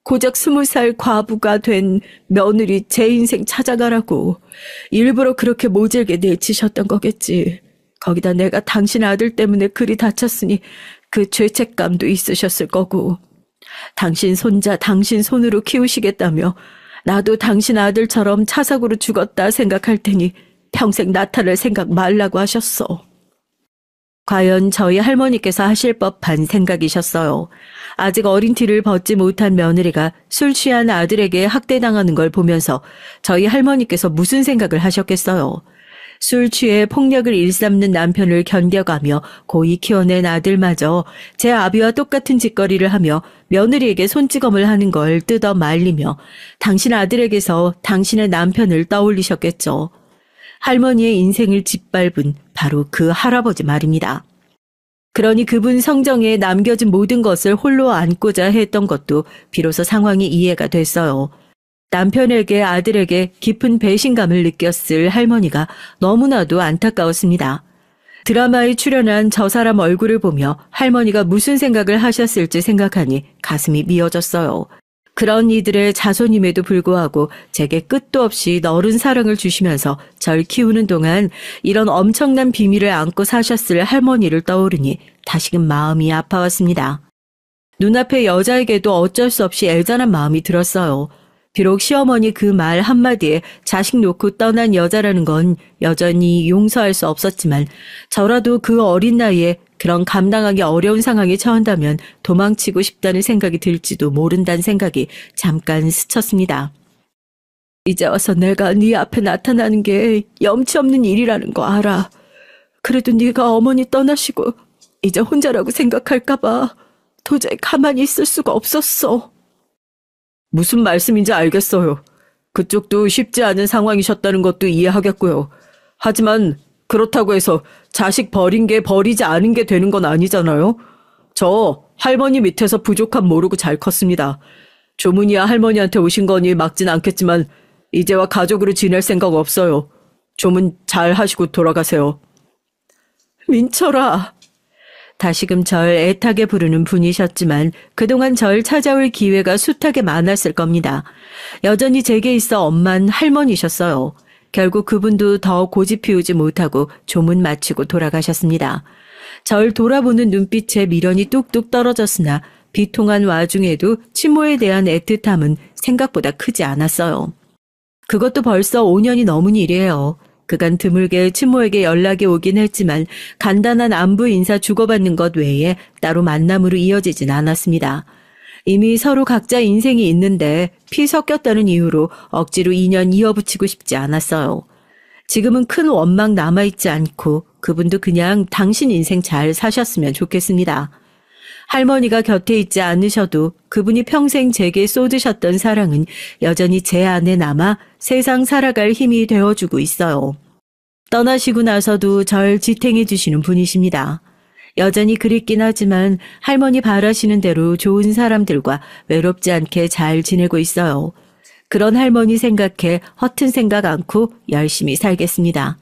고작 20살 과부가 된 며느리 제 인생 찾아가라고 일부러 그렇게 모질게 내치셨던 거겠지. 거기다 내가 당신 아들 때문에 그리 다쳤으니 그 죄책감도 있으셨을 거고 당신 손자 당신 손으로 키우시겠다며 나도 당신 아들처럼 차사고로 죽었다 생각할 테니 평생 나타날 생각 말라고 하셨어. 과연 저희 할머니께서 하실 법한 생각이셨어요. 아직 어린 티를 벗지 못한 며느리가 술 취한 아들에게 학대당하는 걸 보면서 저희 할머니께서 무슨 생각을 하셨겠어요. 술 취해 폭력을 일삼는 남편을 견뎌가며 고이 키워낸 아들마저 제 아비와 똑같은 짓거리를 하며 며느리에게 손찌검을 하는 걸 뜯어 말리며 당신 아들에게서 당신의 남편을 떠올리셨겠죠. 할머니의 인생을 짓밟은 바로 그 할아버지 말입니다. 그러니 그분 성정에 남겨진 모든 것을 홀로 안고자 했던 것도 비로소 상황이 이해가 됐어요. 남편에게 아들에게 깊은 배신감을 느꼈을 할머니가 너무나도 안타까웠습니다. 드라마에 출연한 저 사람 얼굴을 보며 할머니가 무슨 생각을 하셨을지 생각하니 가슴이 미어졌어요. 그런 이들의 자손임에도 불구하고 제게 끝도 없이 너른 사랑을 주시면서 절 키우는 동안 이런 엄청난 비밀을 안고 사셨을 할머니를 떠오르니 다시금 마음이 아파왔습니다. 눈앞의 여자에게도 어쩔 수 없이 애잔한 마음이 들었어요. 비록 시어머니 그 말 한마디에 자식 놓고 떠난 여자라는 건 여전히 용서할 수 없었지만 저라도 그 어린 나이에 그런 감당하기 어려운 상황에 처한다면 도망치고 싶다는 생각이 들지도 모른다는 생각이 잠깐 스쳤습니다. 이제 와서 내가 네 앞에 나타나는 게 염치 없는 일이라는 거 알아. 그래도 네가 어머니 떠나시고 이제 혼자라고 생각할까 봐 도저히 가만히 있을 수가 없었어. 무슨 말씀인지 알겠어요. 그쪽도 쉽지 않은 상황이셨다는 것도 이해하겠고요. 하지만 그렇다고 해서 자식 버린 게 버리지 않은 게 되는 건 아니잖아요. 저 할머니 밑에서 부족함 모르고 잘 컸습니다. 조문이야 할머니한테 오신 거니 막진 않겠지만 이제와 가족으로 지낼 생각 없어요. 조문 잘 하시고 돌아가세요. 민철아. 다시금 절 애타게 부르는 분이셨지만 그동안 절 찾아올 기회가 숱하게 많았을 겁니다. 여전히 제게 있어 엄만 할머니셨어요. 결국 그분도 더 고집 피우지 못하고 조문 마치고 돌아가셨습니다. 절 돌아보는 눈빛에 미련이 뚝뚝 떨어졌으나 비통한 와중에도 친모에 대한 애틋함은 생각보다 크지 않았어요. 그것도 벌써 5년이 넘은 일이에요. 그간 드물게 친모에게 연락이 오긴 했지만 간단한 안부 인사 주고받는 것 외에 따로 만남으로 이어지진 않았습니다. 이미 서로 각자 인생이 있는데 피 섞였다는 이유로 억지로 인연 이어붙이고 싶지 않았어요. 지금은 큰 원망 남아있지 않고 그분도 그냥 당신 인생 잘 사셨으면 좋겠습니다. 할머니가 곁에 있지 않으셔도 그분이 평생 제게 쏟으셨던 사랑은 여전히 제 안에 남아 세상 살아갈 힘이 되어주고 있어요. 떠나시고 나서도 절 지탱해 주시는 분이십니다. 여전히 그립긴 하지만 할머니 바라시는 대로 좋은 사람들과 외롭지 않게 잘 지내고 있어요. 그런 할머니 생각해 허튼 생각 않고 열심히 살겠습니다.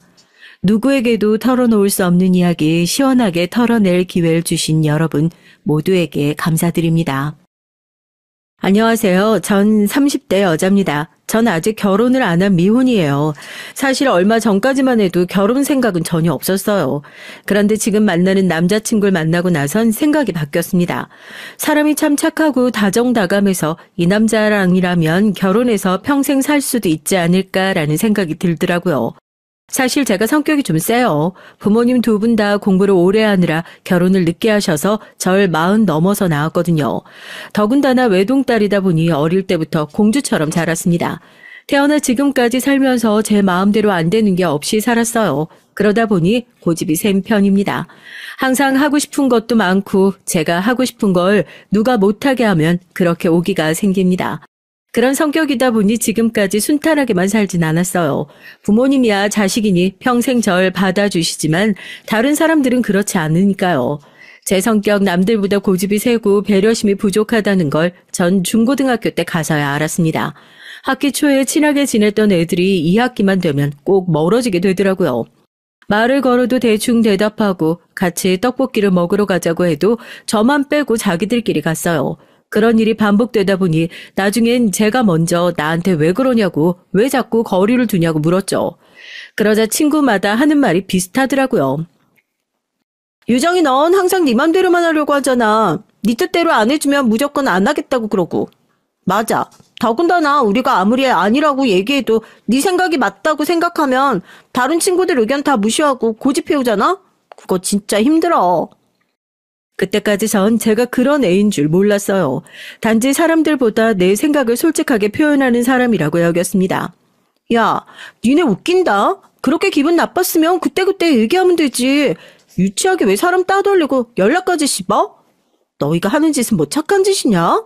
누구에게도 털어놓을 수 없는 이야기 시원하게 털어낼 기회를 주신 여러분 모두에게 감사드립니다. 안녕하세요. 전 30대 여자입니다. 전 아직 결혼을 안 한 미혼이에요. 사실 얼마 전까지만 해도 결혼 생각은 전혀 없었어요. 그런데 지금 만나는 남자친구를 만나고 나선 생각이 바뀌었습니다. 사람이 참 착하고 다정다감해서 이 남자랑이라면 결혼해서 평생 살 수도 있지 않을까라는 생각이 들더라고요. 사실 제가 성격이 좀 세요. 부모님 두 분 다 공부를 오래 하느라 결혼을 늦게 하셔서 절 40 넘어서 낳았거든요. 더군다나 외동딸이다 보니 어릴 때부터 공주처럼 자랐습니다. 태어나 지금까지 살면서 제 마음대로 안 되는 게 없이 살았어요. 그러다 보니 고집이 센 편입니다. 항상 하고 싶은 것도 많고 제가 하고 싶은 걸 누가 못하게 하면 그렇게 오기가 생깁니다. 그런 성격이다 보니 지금까지 순탄하게만 살진 않았어요. 부모님이야 자식이니 평생 절 받아주시지만 다른 사람들은 그렇지 않으니까요. 제 성격 남들보다 고집이 세고 배려심이 부족하다는 걸 전 중고등학교 때 가서야 알았습니다. 학기 초에 친하게 지냈던 애들이 2학기만 되면 꼭 멀어지게 되더라고요. 말을 걸어도 대충 대답하고 같이 떡볶이를 먹으러 가자고 해도 저만 빼고 자기들끼리 갔어요. 그런 일이 반복되다 보니 나중엔 제가 먼저 나한테 왜 그러냐고 왜 자꾸 거리를 두냐고 물었죠. 그러자 친구마다 하는 말이 비슷하더라고요. 유정이 넌 항상 네 맘대로만 하려고 하잖아. 네 뜻대로 안 해주면 무조건 안 하겠다고 그러고. 맞아. 더군다나 우리가 아무리 아니라고 얘기해도 네 생각이 맞다고 생각하면 다른 친구들 의견 다 무시하고 고집해오잖아? 그거 진짜 힘들어. 그때까지 전 제가 그런 애인 줄 몰랐어요. 단지 사람들보다 내 생각을 솔직하게 표현하는 사람이라고 여겼습니다. 야, 니네 웃긴다. 그렇게 기분 나빴으면 그때그때 얘기하면 되지. 유치하게 왜 사람 따돌리고 연락까지 씹어? 너희가 하는 짓은 뭐 착한 짓이냐?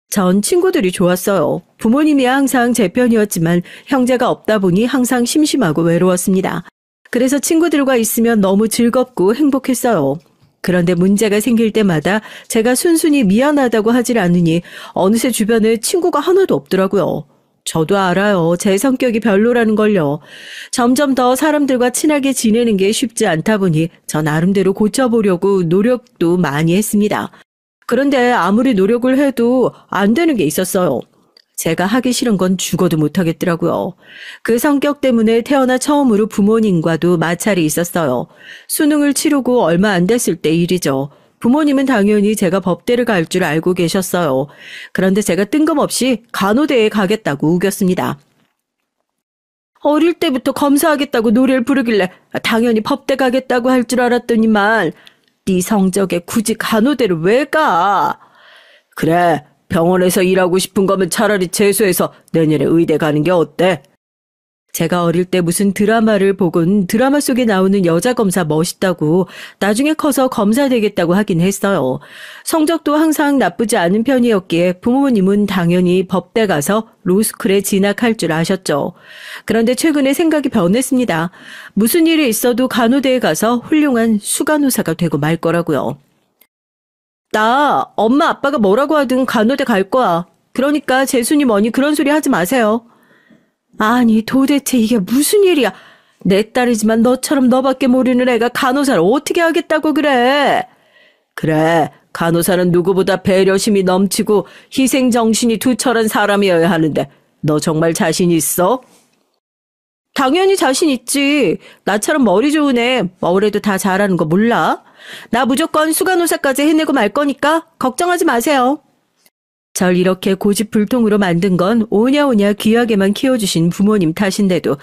전 친구들이 좋았어요. 부모님이 항상 제 편이었지만 형제가 없다 보니 항상 심심하고 외로웠습니다. 그래서 친구들과 있으면 너무 즐겁고 행복했어요. 그런데 문제가 생길 때마다 제가 순순히 미안하다고 하질 않으니 어느새 주변에 친구가 하나도 없더라고요. 저도 알아요. 제 성격이 별로라는 걸요. 점점 더 사람들과 친하게 지내는 게 쉽지 않다 보니 저 나름대로 고쳐보려고 노력도 많이 했습니다. 그런데 아무리 노력을 해도 안 되는 게 있었어요. 제가 하기 싫은 건 죽어도 못하겠더라고요. 그 성격 때문에 태어나 처음으로 부모님과도 마찰이 있었어요. 수능을 치르고 얼마 안 됐을 때 일이죠. 부모님은 당연히 제가 법대를 갈 줄 알고 계셨어요. 그런데 제가 뜬금없이 간호대에 가겠다고 우겼습니다. 어릴 때부터 검사하겠다고 노래를 부르길래 당연히 법대 가겠다고 할 줄 알았더니만 네 성적에 굳이 간호대를 왜 가? 그래. 병원에서 일하고 싶은 거면 차라리 재수해서 내년에 의대 가는 게 어때? 제가 어릴 때 무슨 드라마를 보곤 드라마 속에 나오는 여자 검사 멋있다고 나중에 커서 검사 되겠다고 하긴 했어요. 성적도 항상 나쁘지 않은 편이었기에 부모님은 당연히 법대 가서 로스쿨에 진학할 줄 아셨죠. 그런데 최근에 생각이 변했습니다. 무슨 일이 있어도 간호대에 가서 훌륭한 수간호사가 되고 말 거라고요. 나 엄마 아빠가 뭐라고 하든 간호대 갈 거야. 그러니까 재순이 뭐니 그런 소리 하지 마세요. 아니 도대체 이게 무슨 일이야. 내 딸이지만 너처럼 너밖에 모르는 애가 간호사를 어떻게 하겠다고 그래. 그래, 간호사는 누구보다 배려심이 넘치고 희생정신이 투철한 사람이어야 하는데 너 정말 자신 있어? 당연히 자신 있지. 나처럼 머리 좋은 애 뭐래도 다 잘하는 거 몰라? 나 무조건 수간호사까지 해내고 말 거니까 걱정하지 마세요. 절 이렇게 고집불통으로 만든 건 오냐오냐 귀하게만 키워주신 부모님 탓인데도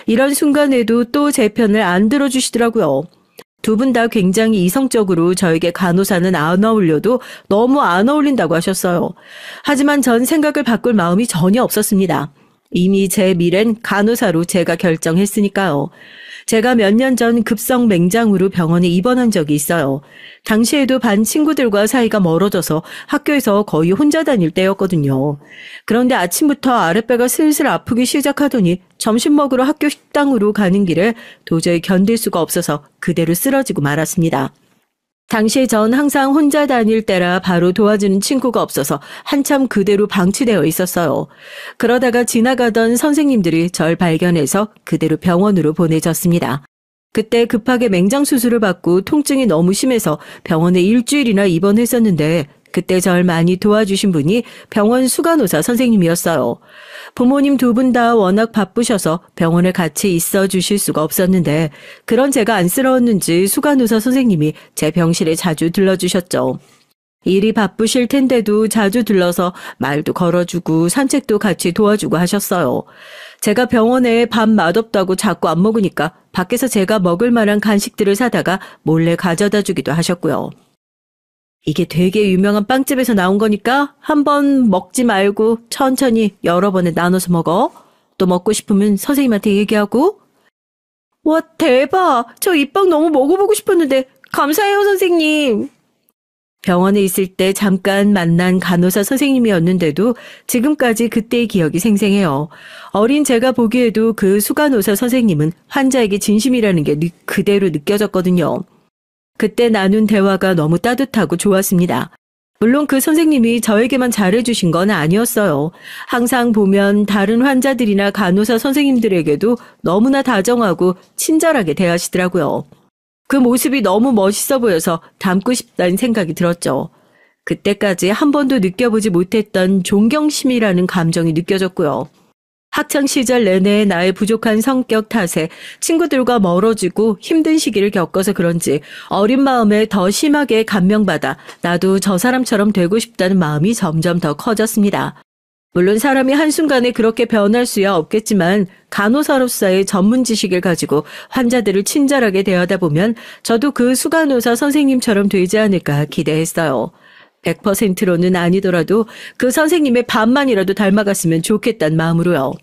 이런 순간에도 또 제 편을 안 들어주시더라고요. 두 분 다 굉장히 이성적으로 저에게 간호사는 안 어울려도 너무 안 어울린다고 하셨어요. 하지만 전 생각을 바꿀 마음이 전혀 없었습니다. 이미 제 미래는 간호사로 제가 결정했으니까요. 제가 몇 년 전 급성 맹장으로 병원에 입원한 적이 있어요. 당시에도 반 친구들과 사이가 멀어져서 학교에서 거의 혼자 다닐 때였거든요. 그런데 아침부터 아랫배가 슬슬 아프기 시작하더니 점심 먹으러 학교 식당으로 가는 길에 도저히 견딜 수가 없어서 그대로 쓰러지고 말았습니다. 당시에 전 항상 혼자 다닐 때라 바로 도와주는 친구가 없어서 한참 그대로 방치되어 있었어요. 그러다가 지나가던 선생님들이 절 발견해서 그대로 병원으로 보내졌습니다. 그때 급하게 맹장 수술을 받고 통증이 너무 심해서 병원에 일주일이나 입원했었는데 그때 절 많이 도와주신 분이 병원 수간호사 선생님이었어요. 부모님 두 분 다 워낙 바쁘셔서 병원에 같이 있어 주실 수가 없었는데 그런 제가 안쓰러웠는지 수간호사 선생님이 제 병실에 자주 들러주셨죠. 일이 바쁘실 텐데도 자주 들러서 말도 걸어주고 산책도 같이 도와주고 하셨어요. 제가 병원에 밥 맛없다고 자꾸 안 먹으니까 밖에서 제가 먹을 만한 간식들을 사다가 몰래 가져다 주기도 하셨고요. 이게 되게 유명한 빵집에서 나온 거니까 한번 먹지 말고 천천히 여러 번에 나눠서 먹어. 또 먹고 싶으면 선생님한테 얘기하고. 와, 대박! 저 이 빵 너무 먹어보고 싶었는데 감사해요, 선생님. 병원에 있을 때 잠깐 만난 간호사 선생님이었는데도 지금까지 그때의 기억이 생생해요. 어린 제가 보기에도 그 수간호사 선생님은 환자에게 진심이라는 게 그대로 느껴졌거든요. 그때 나눈 대화가 너무 따뜻하고 좋았습니다. 물론 그 선생님이 저에게만 잘해주신 건 아니었어요. 항상 보면 다른 환자들이나 간호사 선생님들에게도 너무나 다정하고 친절하게 대하시더라고요. 그 모습이 너무 멋있어 보여서 닮고 싶다는 생각이 들었죠. 그때까지 한 번도 느껴보지 못했던 존경심이라는 감정이 느껴졌고요. 학창시절 내내 나의 부족한 성격 탓에 친구들과 멀어지고 힘든 시기를 겪어서 그런지 어린 마음에 더 심하게 감명받아 나도 저 사람처럼 되고 싶다는 마음이 점점 더 커졌습니다. 물론 사람이 한순간에 그렇게 변할 수야 없겠지만 간호사로서의 전문 지식을 가지고 환자들을 친절하게 대하다 보면 저도 그 수간호사 선생님처럼 되지 않을까 기대했어요. 100%로는 아니더라도 그 선생님의 반만이라도 닮아갔으면 좋겠다는 마음으로요.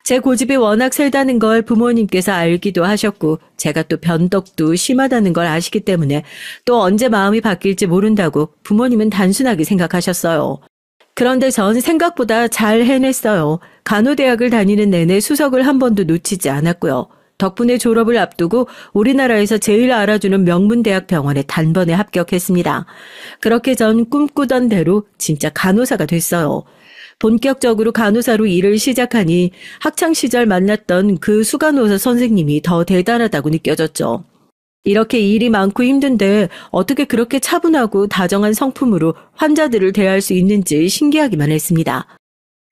제 고집이 워낙 세다는 걸 부모님께서 알기도 하셨고 제가 또 변덕도 심하다는 걸 아시기 때문에 또 언제 마음이 바뀔지 모른다고 부모님은 단순하게 생각하셨어요. 그런데 전 생각보다 잘 해냈어요. 간호대학을 다니는 내내 수석을 한 번도 놓치지 않았고요. 덕분에 졸업을 앞두고 우리나라에서 제일 알아주는 명문대학 병원에 단번에 합격했습니다. 그렇게 전 꿈꾸던 대로 진짜 간호사가 됐어요. 본격적으로 간호사로 일을 시작하니 학창시절 만났던 그 수간호사 선생님이 더 대단하다고 느껴졌죠. 이렇게 일이 많고 힘든데 어떻게 그렇게 차분하고 다정한 성품으로 환자들을 대할 수 있는지 신기하기만 했습니다.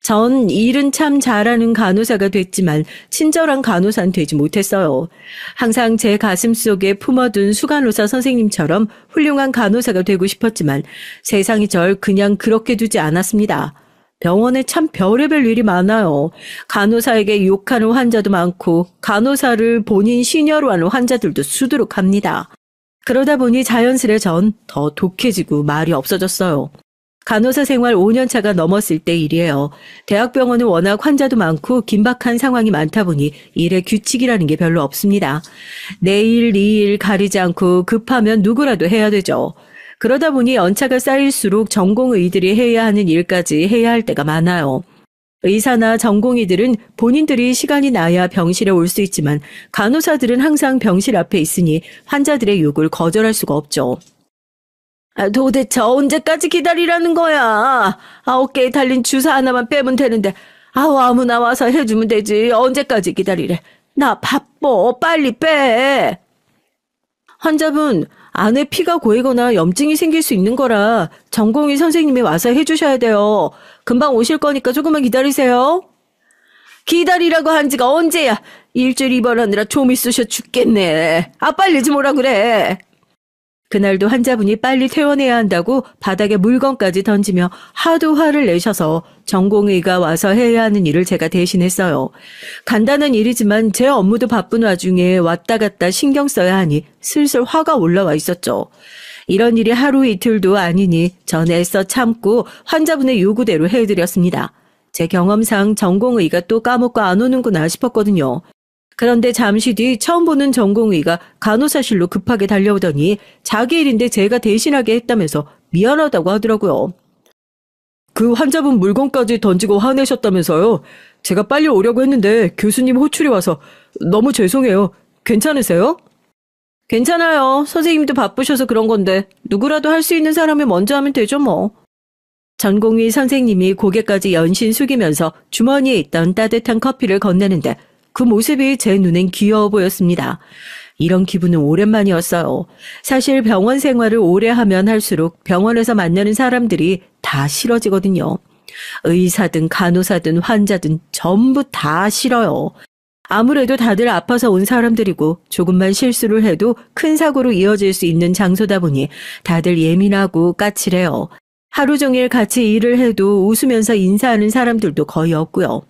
전 일은 참 잘하는 간호사가 됐지만 친절한 간호사는 되지 못했어요. 항상 제 가슴 속에 품어둔 수간호사 선생님처럼 훌륭한 간호사가 되고 싶었지만 세상이 절 그냥 그렇게 두지 않았습니다. 병원에 참 별의별 일이 많아요. 간호사에게 욕하는 환자도 많고 간호사를 본인 시녀로 하는 환자들도 수두룩합니다. 그러다 보니 자연스레 전 더 독해지고 말이 없어졌어요. 간호사 생활 5년차가 넘었을 때 일이에요. 대학병원은 워낙 환자도 많고 긴박한 상황이 많다 보니 일의 규칙이라는 게 별로 없습니다. 내일, 이일 가리지 않고 급하면 누구라도 해야 되죠. 그러다 보니 연차가 쌓일수록 전공의들이 해야 하는 일까지 해야 할 때가 많아요. 의사나 전공의들은 본인들이 시간이 나야 병실에 올 수 있지만 간호사들은 항상 병실 앞에 있으니 환자들의 요구를 거절할 수가 없죠. 도대체 언제까지 기다리라는 거야? 어깨에 달린 주사 하나만 빼면 되는데 아무나 와서 해주면 되지. 언제까지 기다리래? 나 바빠. 빨리 빼. 환자분, 안에 피가 고이거나 염증이 생길 수 있는 거라 전공의 선생님이 와서 해주셔야 돼요. 금방 오실 거니까 조금만 기다리세요. 기다리라고 한 지가 언제야? 일주일 입원하느라 좀이 쑤셔 죽겠네. 빨리 좀 오라 그래. 그날도 환자분이 빨리 퇴원해야 한다고 바닥에 물건까지 던지며 하도 화를 내셔서 전공의가 와서 해야 하는 일을 제가 대신했어요. 간단한 일이지만 제 업무도 바쁜 와중에 왔다 갔다 신경 써야 하니 슬슬 화가 올라와 있었죠. 이런 일이 하루 이틀도 아니니 전 애써 참고 환자분의 요구대로 해드렸습니다. 제 경험상 전공의가 또 까먹고 안 오는구나 싶었거든요. 그런데 잠시 뒤 처음 보는 전공의가 간호사실로 급하게 달려오더니 자기 일인데 제가 대신하게 했다면서 미안하다고 하더라고요. 그 환자분 물건까지 던지고 화내셨다면서요. 제가 빨리 오려고 했는데 교수님 호출이 와서 너무 죄송해요. 괜찮으세요? 괜찮아요. 선생님도 바쁘셔서 그런 건데 누구라도 할 수 있는 사람이 먼저 하면 되죠 뭐. 전공의 선생님이 고개까지 연신 숙이면서 주머니에 있던 따뜻한 커피를 건네는데 그 모습이 제 눈엔 귀여워 보였습니다. 이런 기분은 오랜만이었어요. 사실 병원 생활을 오래 하면 할수록 병원에서 만나는 사람들이 다 싫어지거든요. 의사든 간호사든 환자든 전부 다 싫어요. 아무래도 다들 아파서 온 사람들이고 조금만 실수를 해도 큰 사고로 이어질 수 있는 장소다 보니 다들 예민하고 까칠해요. 하루 종일 같이 일을 해도 웃으면서 인사하는 사람들도 거의 없고요.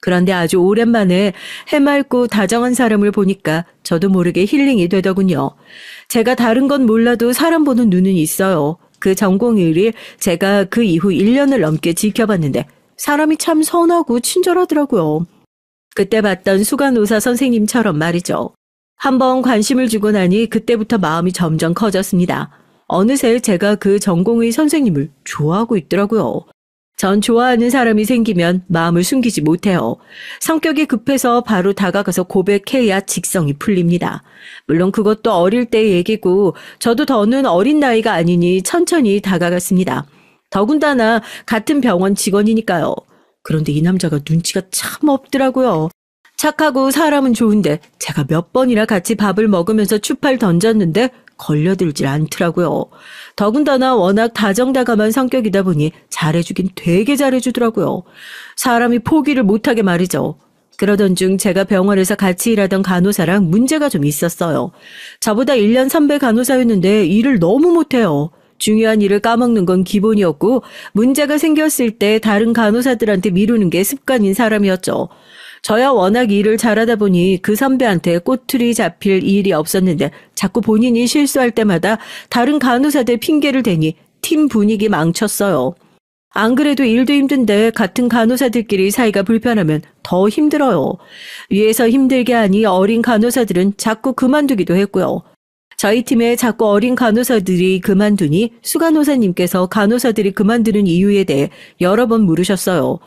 그런데 아주 오랜만에 해맑고 다정한 사람을 보니까 저도 모르게 힐링이 되더군요. 제가 다른 건 몰라도 사람 보는 눈은 있어요. 그 전공의를 제가 그 이후 1년을 넘게 지켜봤는데 사람이 참 선하고 친절하더라고요. 그때 봤던 수간호사 선생님처럼 말이죠. 한번 관심을 주고 나니 그때부터 마음이 점점 커졌습니다. 어느새 제가 그 전공의 선생님을 좋아하고 있더라고요. 전 좋아하는 사람이 생기면 마음을 숨기지 못해요. 성격이 급해서 바로 다가가서 고백해야 직성이 풀립니다. 물론 그것도 어릴 때의 얘기고 저도 더는 어린 나이가 아니니 천천히 다가갔습니다. 더군다나 같은 병원 직원이니까요. 그런데 이 남자가 눈치가 참 없더라고요. 착하고 사람은 좋은데 제가 몇 번이나 같이 밥을 먹으면서 추파를 던졌는데 걸려들질 않더라고요. 더군다나 워낙 다정다감한 성격이다 보니 잘해주긴 되게 잘해주더라고요. 사람이 포기를 못하게 말이죠. 그러던 중 제가 병원에서 같이 일하던 간호사랑 문제가 좀 있었어요. 저보다 1년 선배 간호사였는데 일을 너무 못해요. 중요한 일을 까먹는 건 기본이었고 문제가 생겼을 때 다른 간호사들한테 미루는 게 습관인 사람이었죠. 저야 워낙 일을 잘하다 보니 그 선배한테 꼬투리 잡힐 일이 없었는데 자꾸 본인이 실수할 때마다 다른 간호사들 핑계를 대니 팀 분위기 망쳤어요. 안 그래도 일도 힘든데 같은 간호사들끼리 사이가 불편하면 더 힘들어요. 위에서 힘들게 하니 어린 간호사들은 자꾸 그만두기도 했고요. 저희 팀에 자꾸 어린 간호사들이 그만두니 수간호사님께서 간호사들이 그만두는 이유에 대해 여러 번 물으셨어요.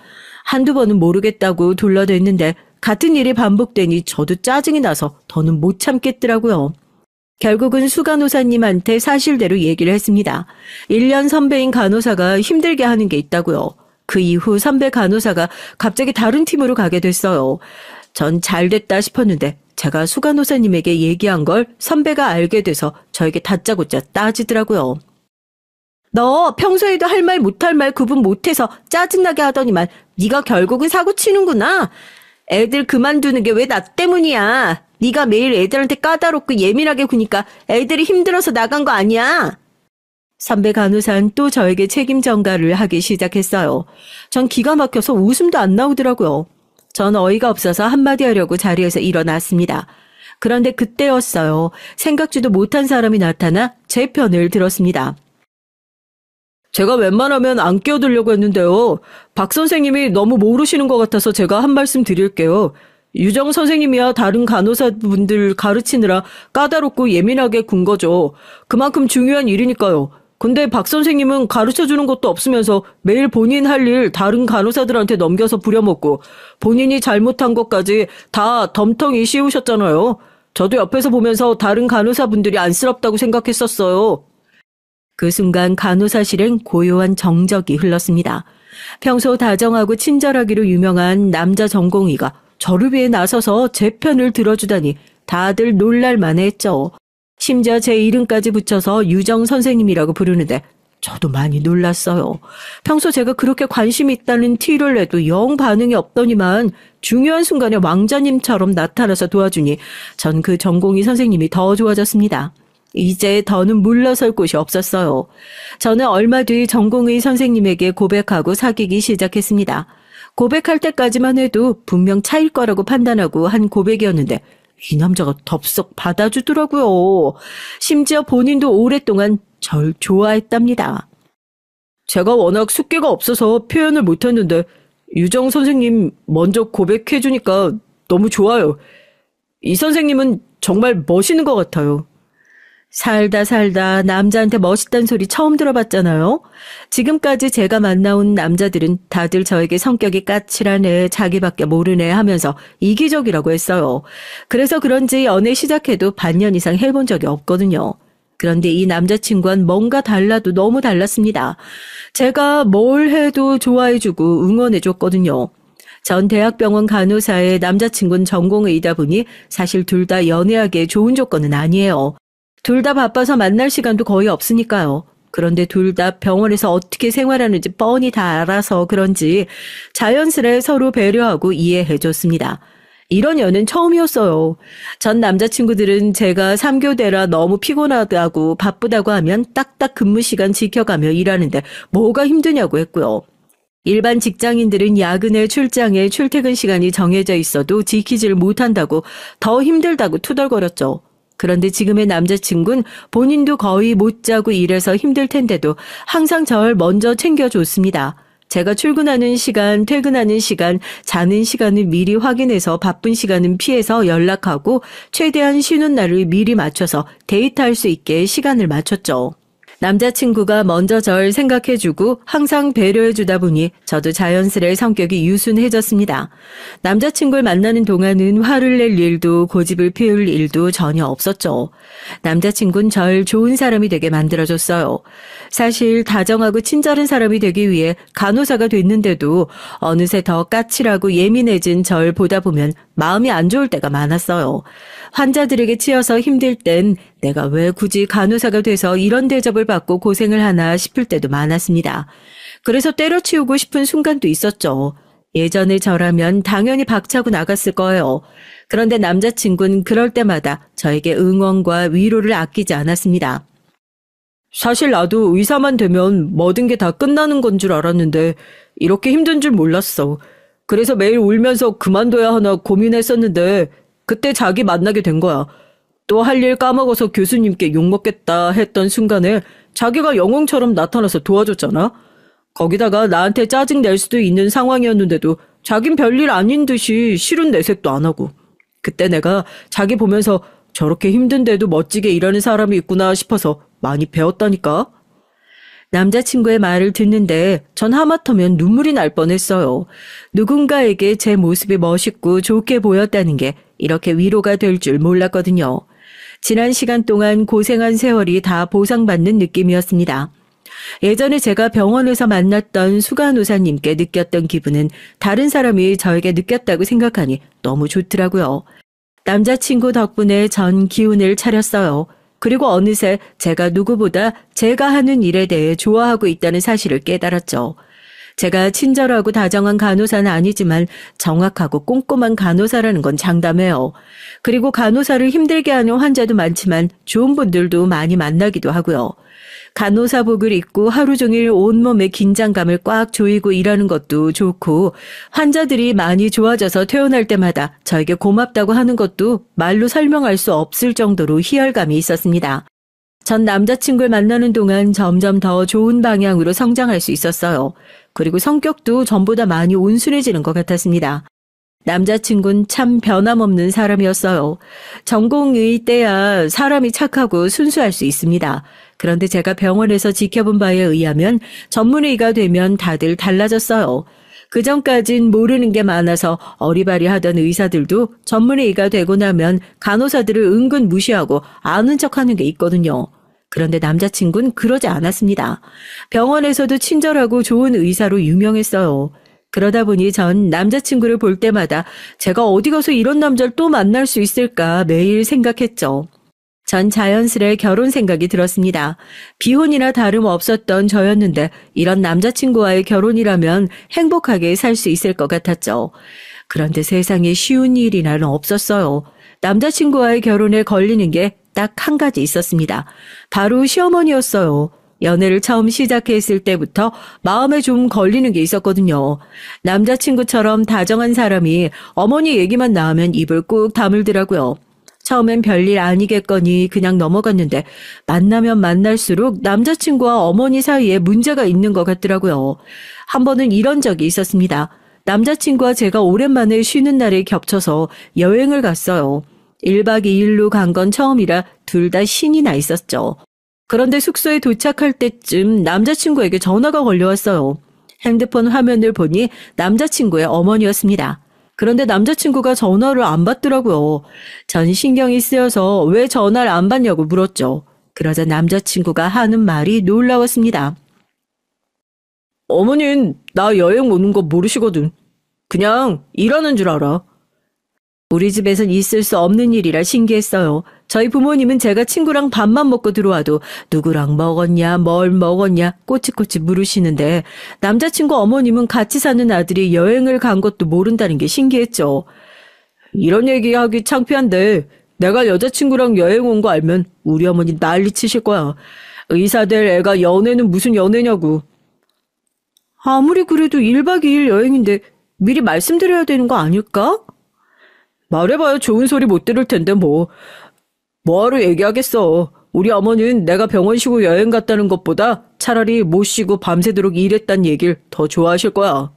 한두 번은 모르겠다고 둘러댔는데 같은 일이 반복되니 저도 짜증이 나서 더는 못 참겠더라고요. 결국은 수간호사님한테 사실대로 얘기를 했습니다. 1년 선배인 간호사가 힘들게 하는 게 있다고요. 그 이후 선배 간호사가 갑자기 다른 팀으로 가게 됐어요. 전 잘됐다 싶었는데 제가 수간호사님에게 얘기한 걸 선배가 알게 돼서 저에게 다짜고짜 따지더라고요. 너 평소에도 할 말 못할 말 구분 못해서 짜증나게 하더니만 네가 결국은 사고 치는구나. 애들 그만두는 게 왜 나 때문이야. 네가 매일 애들한테 까다롭고 예민하게 구니까 애들이 힘들어서 나간 거 아니야. 선배 간호사는 또 저에게 책임 전가를 하기 시작했어요. 전 기가 막혀서 웃음도 안 나오더라고요. 전 어이가 없어서 한마디 하려고 자리에서 일어났습니다. 그런데 그때였어요. 생각지도 못한 사람이 나타나 제 편을 들었습니다. 제가 웬만하면 안 끼어들려고 했는데요. 박 선생님이 너무 모르시는 것 같아서 제가 한 말씀 드릴게요. 유정 선생님이야 다른 간호사분들 가르치느라 까다롭고 예민하게 군 거죠. 그만큼 중요한 일이니까요. 근데 박 선생님은 가르쳐주는 것도 없으면서 매일 본인 할 일 다른 간호사들한테 넘겨서 부려먹고 본인이 잘못한 것까지 다 덤텅이 씌우셨잖아요. 저도 옆에서 보면서 다른 간호사분들이 안쓰럽다고 생각했었어요. 그 순간 간호사실엔 고요한 정적이 흘렀습니다. 평소 다정하고 친절하기로 유명한 남자 전공의가 저를 위해 나서서 제 편을 들어주다니 다들 놀랄만 했죠. 심지어 제 이름까지 붙여서 유정 선생님이라고 부르는데 저도 많이 놀랐어요. 평소 제가 그렇게 관심 있다는 티를 내도 영 반응이 없더니만 중요한 순간에 왕자님처럼 나타나서 도와주니 전 그 전공의 선생님이 더 좋아졌습니다. 이제 더는 물러설 곳이 없었어요. 저는 얼마 뒤 전공의 선생님에게 고백하고 사귀기 시작했습니다. 고백할 때까지만 해도 분명 차일 거라고 판단하고 한 고백이었는데 이 남자가 덥석 받아주더라고요. 심지어 본인도 오랫동안 절 좋아했답니다. 제가 워낙 숫기가 없어서 표현을 못했는데 유정 선생님 먼저 고백해주니까 너무 좋아요. 이 선생님은 정말 멋있는 것 같아요. 살다 살다 남자한테 멋있다는 소리 처음 들어봤잖아요. 지금까지 제가 만나온 남자들은 다들 저에게 성격이 까칠하네, 자기밖에 모르네 하면서 이기적이라고 했어요. 그래서 그런지 연애 시작해도 반년 이상 해본 적이 없거든요. 그런데 이 남자친구는 뭔가 달라도 너무 달랐습니다. 제가 뭘 해도 좋아해주고 응원해줬거든요. 전 대학병원 간호사의 남자친구는 전공의이다 보니 사실 둘 다 연애하기에 좋은 조건은 아니에요. 둘 다 바빠서 만날 시간도 거의 없으니까요. 그런데 둘 다 병원에서 어떻게 생활하는지 뻔히 다 알아서 그런지 자연스레 서로 배려하고 이해해줬습니다. 이런 연애는 처음이었어요. 전 남자친구들은 제가 3교대라 너무 피곤하다고 바쁘다고 하면 딱딱 근무 시간 지켜가며 일하는데 뭐가 힘드냐고 했고요. 일반 직장인들은 야근에 출장에 출퇴근 시간이 정해져 있어도 지키지를 못한다고 더 힘들다고 투덜거렸죠. 그런데 지금의 남자친구는 본인도 거의 못 자고 일해서 힘들 텐데도 항상 절 먼저 챙겨줬습니다. 제가 출근하는 시간, 퇴근하는 시간, 자는 시간을 미리 확인해서 바쁜 시간은 피해서 연락하고 최대한 쉬는 날을 미리 맞춰서 데이트할 수 있게 시간을 맞췄죠. 남자친구가 먼저 절 생각해주고 항상 배려해주다 보니 저도 자연스레 성격이 유순해졌습니다. 남자친구를 만나는 동안은 화를 낼 일도 고집을 피울 일도 전혀 없었죠. 남자친구는 절 좋은 사람이 되게 만들어줬어요. 사실 다정하고 친절한 사람이 되기 위해 간호사가 됐는데도 어느새 더 까칠하고 예민해진 절 보다 보면 마음이 안 좋을 때가 많았어요. 환자들에게 치여서 힘들 땐 내가 왜 굳이 간호사가 돼서 이런 대접을 받고 고생을 하나 싶을 때도 많았습니다. 그래서 때려치우고 싶은 순간도 있었죠. 예전에 저라면 당연히 박차고 나갔을 거예요. 그런데 남자친구는 그럴 때마다 저에게 응원과 위로를 아끼지 않았습니다. 사실 나도 의사만 되면 모든 게 다 끝나는 건 줄 알았는데 이렇게 힘든 줄 몰랐어. 그래서 매일 울면서 그만둬야 하나 고민했었는데 그때 자기 만나게 된 거야. 또 할 일 까먹어서 교수님께 욕먹겠다 했던 순간에 자기가 영웅처럼 나타나서 도와줬잖아. 거기다가 나한테 짜증 낼 수도 있는 상황이었는데도 자긴 별일 아닌 듯이 싫은 내색도 안 하고. 그때 내가 자기 보면서 저렇게 힘든데도 멋지게 일하는 사람이 있구나 싶어서 많이 배웠다니까. 남자친구의 말을 듣는데 전 하마터면 눈물이 날 뻔했어요. 누군가에게 제 모습이 멋있고 좋게 보였다는 게 이렇게 위로가 될 줄 몰랐거든요. 지난 시간 동안 고생한 세월이 다 보상받는 느낌이었습니다. 예전에 제가 병원에서 만났던 수간호사님께 느꼈던 기분은 다른 사람이 저에게 느꼈다고 생각하니 너무 좋더라고요. 남자친구 덕분에 전 기운을 차렸어요. 그리고 어느새 제가 누구보다 제가 하는 일에 대해 좋아하고 있다는 사실을 깨달았죠. 제가 친절하고 다정한 간호사는 아니지만 정확하고 꼼꼼한 간호사라는 건 장담해요. 그리고 간호사를 힘들게 하는 환자도 많지만 좋은 분들도 많이 만나기도 하고요. 간호사복을 입고 하루 종일 온몸에 긴장감을 꽉 조이고 일하는 것도 좋고 환자들이 많이 좋아져서 퇴원할 때마다 저에게 고맙다고 하는 것도 말로 설명할 수 없을 정도로 희열감이 있었습니다. 전 남자친구를 만나는 동안 점점 더 좋은 방향으로 성장할 수 있었어요. 그리고 성격도 전보다 많이 온순해지는 것 같았습니다. 남자친구는 참 변함없는 사람이었어요. 전공의 때야 사람이 착하고 순수할 수 있습니다. 그런데 제가 병원에서 지켜본 바에 의하면 전문의가 되면 다들 달라졌어요. 그전까진 모르는 게 많아서 어리바리하던 의사들도 전문의가 되고 나면 간호사들을 은근 무시하고 아는 척하는 게 있거든요. 그런데 남자친구는 그러지 않았습니다. 병원에서도 친절하고 좋은 의사로 유명했어요. 그러다 보니 전 남자친구를 볼 때마다 제가 어디 가서 이런 남자를 또 만날 수 있을까 매일 생각했죠. 전 자연스레 결혼 생각이 들었습니다. 비혼이나 다름없었던 저였는데 이런 남자친구와의 결혼이라면 행복하게 살 수 있을 것 같았죠. 그런데 세상에 쉬운 일이란 없었어요. 남자친구와의 결혼에 걸리는 게 딱 한 가지 있었습니다. 바로 시어머니였어요. 연애를 처음 시작했을 때부터 마음에 좀 걸리는 게 있었거든요. 남자친구처럼 다정한 사람이 어머니 얘기만 나오면 입을 꾹 다물더라고요. 처음엔 별일 아니겠거니 그냥 넘어갔는데 만나면 만날수록 남자친구와 어머니 사이에 문제가 있는 것 같더라고요. 한 번은 이런 적이 있었습니다. 남자친구와 제가 오랜만에 쉬는 날에 겹쳐서 여행을 갔어요. 1박 2일로 간 건 처음이라 둘 다 신이 나 있었죠. 그런데 숙소에 도착할 때쯤 남자친구에게 전화가 걸려왔어요. 핸드폰 화면을 보니 남자친구의 어머니였습니다. 그런데 남자친구가 전화를 안 받더라고요. 전 신경이 쓰여서 왜 전화를 안 받냐고 물었죠. 그러자 남자친구가 하는 말이 놀라웠습니다. 어머닌 나 여행 오는 거 모르시거든. 그냥 일하는 줄 알아. 우리 집에선 있을 수 없는 일이라 신기했어요. 저희 부모님은 제가 친구랑 밥만 먹고 들어와도 누구랑 먹었냐, 뭘 먹었냐 꼬치꼬치 물으시는데 남자친구 어머님은 같이 사는 아들이 여행을 간 것도 모른다는 게 신기했죠. 이런 얘기하기 창피한데 내가 여자친구랑 여행 온 거 알면 우리 어머니 난리 치실 거야. 의사 될 애가 연애는 무슨 연애냐고. 아무리 그래도 1박 2일 여행인데 미리 말씀드려야 되는 거 아닐까? 말해봐야 좋은 소리 못 들을 텐데 뭐하러 얘기하겠어. 우리 어머니는 내가 병원 쉬고 여행 갔다는 것보다 차라리 못 쉬고 밤새도록 일했단 얘기를 더 좋아하실 거야.